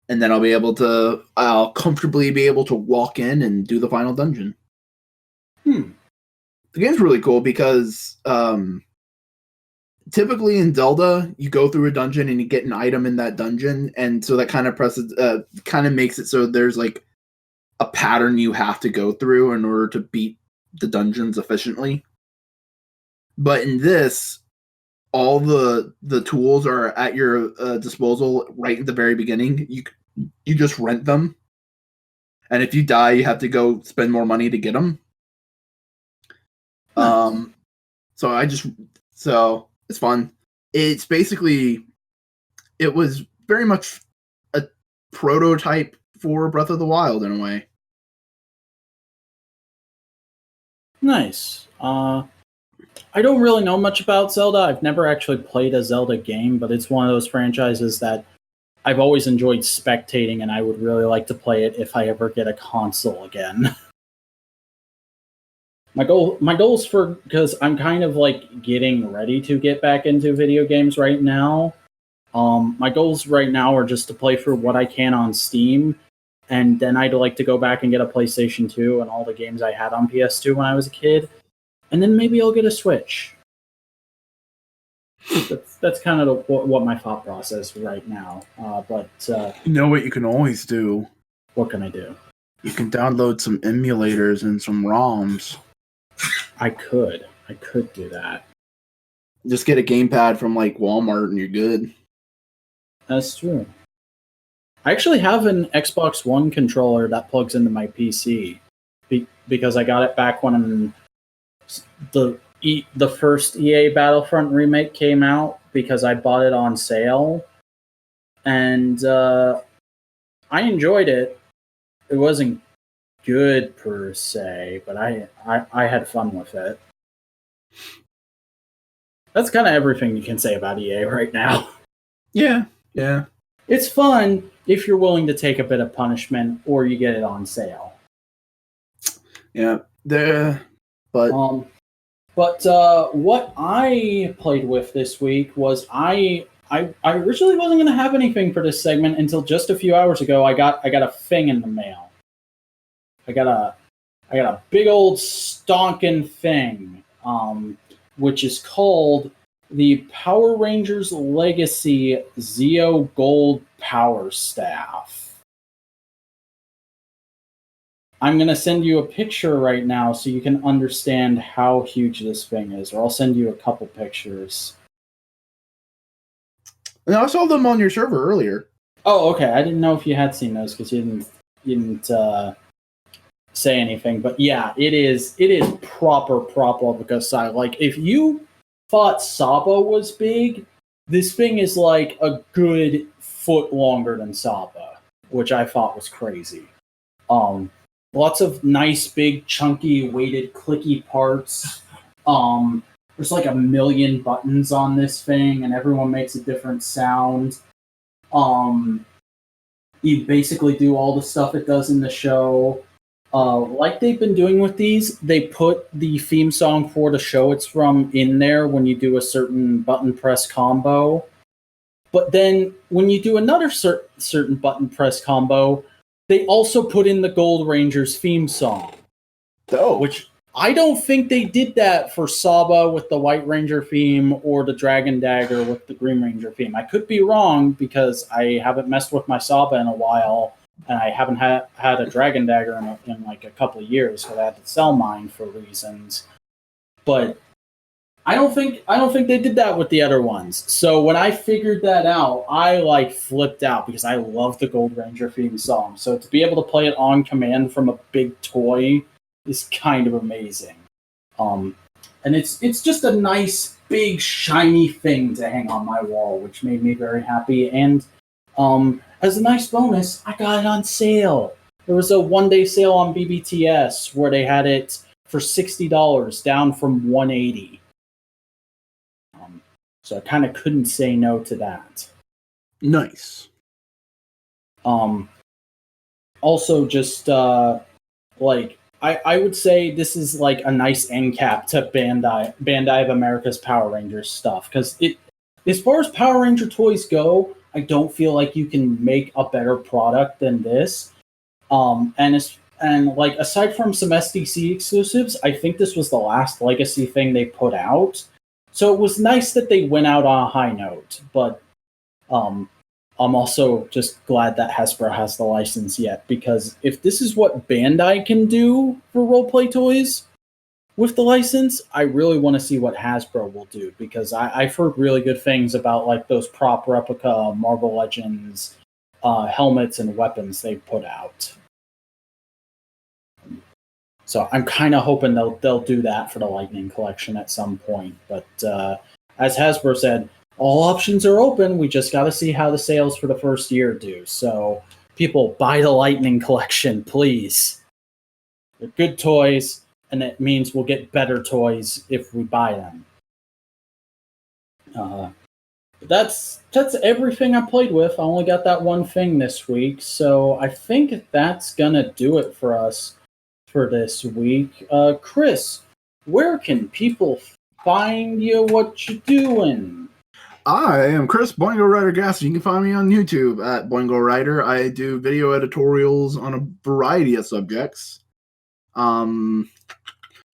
And then I'll comfortably be able to walk in and do the final dungeon. The game's really cool because typically in Zelda, you go through a dungeon and you get an item in that dungeon, and so that kind of makes it so there's like a pattern you have to go through in order to beat the dungeons efficiently. But in this, all the tools are at your disposal right at the very beginning. You just rent them, and if you die, you have to go spend more money to get them. So it's fun. It's basically, it was very much a prototype for Breath of the Wild in a way. Nice. I don't really know much about Zelda. I've never actually played a Zelda game, but it's one of those franchises that I've always enjoyed spectating, and I would really like to play it if I ever get a console again. My goals because I'm kind of like getting ready to get back into video games right now. My goals right now are just to play for what I can on Steam, and then I'd like to go back and get a PlayStation 2 and all the games I had on PS2 when I was a kid, and then maybe I'll get a Switch. That's kind of what my thought process right now. But you know what you can always do? What can I do? You can download some emulators and some ROMs. I could do that. Just get a gamepad from like Walmart and you're good. That's true. I actually have an Xbox One controller that plugs into my PC because I got it back when the first EA Battlefront remake came out, because I bought it on sale, and I enjoyed it. It wasn't good per se, but I had fun with it. That's kind of everything you can say about EA right now. Yeah. It's fun if you're willing to take a bit of punishment or you get it on sale. Yeah. But what I played with this week was I originally wasn't going to have anything for this segment until just a few hours ago. I got a thing in the mail. I got a big old stonking thing, which is called the Power Rangers Legacy Zeo Gold Power Staff. I'm going to send you a picture right now so you can understand how huge this thing is, or I'll send you a couple pictures. And I saw them on your server earlier. Oh, okay. I didn't know if you had seen those because you didn't say anything. But yeah, it is proper because like if you thought Saba was big, this thing is like a good foot longer than Saba, which I thought was crazy. Lots of nice, big, chunky, weighted, clicky parts. There's like 1 million buttons on this thing, and everyone makes a different sound. You basically do all the stuff it does in the show. Like they've been doing with these, they put the theme song for the show it's from in there when you do a certain button press combo. But then when you do another certain button press combo, they also put in the Gold Rangers theme song. Oh. Which I don't think they did that for Saba with the White Ranger theme or the Dragon Dagger with the Green Ranger theme. I could be wrong because I haven't messed with my Saba in a while, and I haven't had a Dragon Dagger in like a couple of years because I had to sell mine for reasons. But I don't think they did that with the other ones. So when I figured that out, I like flipped out because I love the Gold Ranger theme song. So to be able to play it on command from a big toy is kind of amazing. And it's just a nice, big, shiny thing to hang on my wall, which made me very happy. And as a nice bonus, I got it on sale. There was a one-day sale on BBTS where they had it for $60, down from $180. So I kind of couldn't say no to that. Nice. Also, just like I would say this is like a nice end cap to Bandai of America's Power Rangers stuff, because it, as far as Power Ranger toys go, I don't feel like you can make a better product than this. And like aside from some SDC exclusives, I think this was the last Legacy thing they put out. So it was nice that they went out on a high note, but I'm also just glad that Hasbro has the license yet, because if this is what Bandai can do for roleplay toys with the license, I really want to see what Hasbro will do, because I've heard really good things about like those prop replica Marvel Legends helmets and weapons they've put out. So I'm kind of hoping they'll do that for the Lightning Collection at some point. But as Hasbro said, all options are open. We just got to see how the sales for the first year do. So people, buy the Lightning Collection, please. They're good toys, and it means we'll get better toys if we buy them. That's everything I played with. I only got that one thing this week, so I think that's gonna do it for us for this week. Chris, where can people find you? What you doing? I am Chris Boingo Rider Gaston. You can find me on YouTube at Boingo Rider. I do video editorials on a variety of subjects. You can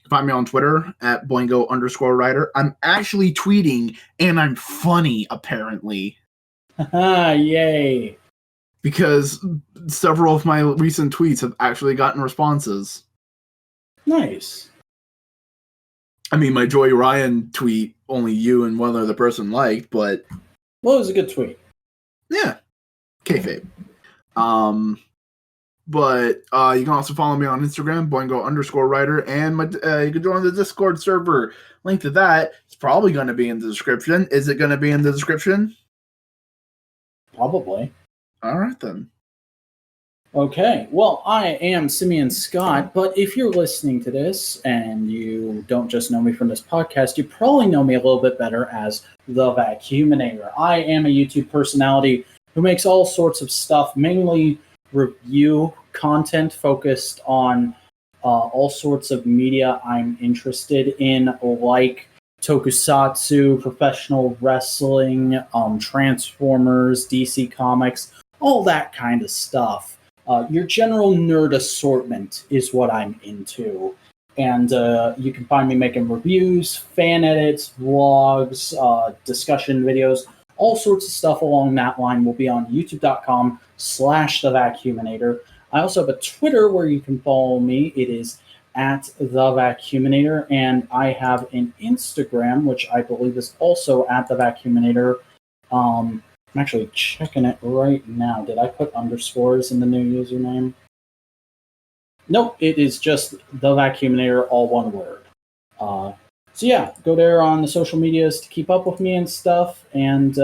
find me on Twitter at Boingo_Rider. I'm actually tweeting, and I'm funny, apparently. Haha, yay. Because several of my recent tweets have actually gotten responses. Nice. I mean, my Joy Ryan tweet, only you and one other person liked, but... Well, it was a good tweet. Yeah. Kayfabe. But you can also follow me on Instagram, Boingo_Rider, and you can join the Discord server. Link to that is probably going to be in the description. Is it going to be in the description? Probably. All right, then. Okay, well, I am Simeon Scott, but if you're listening to this and you don't just know me from this podcast, you probably know me a little bit better as The Vacuuminator. I am a YouTube personality who makes all sorts of stuff, mainly review content focused on all sorts of media I'm interested in, like tokusatsu, professional wrestling, Transformers, DC Comics, all that kind of stuff. Your general nerd assortment is what I'm into. And you can find me making reviews, fan edits, vlogs, discussion videos, all sorts of stuff along that line will be on youtube.com/thevacuuminator. I also have a Twitter where you can follow me. It is at thevacuuminator, and I have an Instagram, which I believe is also at thevacuuminator. I'm actually checking it right now. Did I put underscores in the new username? Nope, it is just the Vacuuminator, all one word. So yeah, go there on the social medias to keep up with me and stuff, and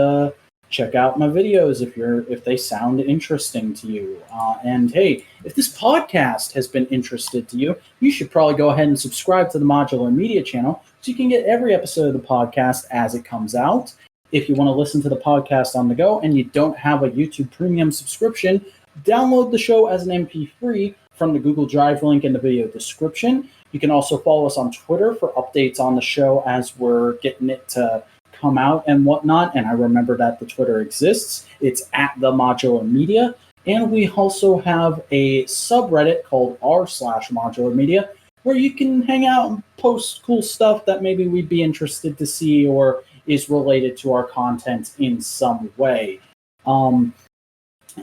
check out my videos if they sound interesting to you. And hey, if this podcast has been interested to you, you should probably go ahead and subscribe to the Modular Media channel so you can get every episode of the podcast as it comes out. If you want to listen to the podcast on the go and you don't have a YouTube Premium subscription, download the show as an MP3 from the Google Drive link in the video description. You can also follow us on Twitter for updates on the show as we're getting it to come out and whatnot. And I remember that the Twitter exists. It's at the Modular Media. And we also have a subreddit called r/Modular Media, where you can hang out and post cool stuff that maybe we'd be interested to see or is related to our content in some way.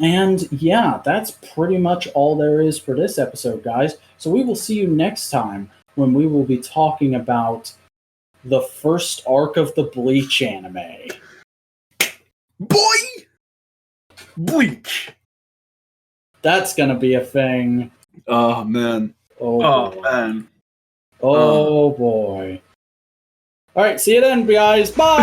And yeah, that's pretty much all there is for this episode, guys. So we will see you next time when we will be talking about the first arc of the Bleach anime. Boy! Bleach! That's gonna be a thing. Oh, man. Oh, boy. Man. Oh, boy. All right, see you then, guys. Bye!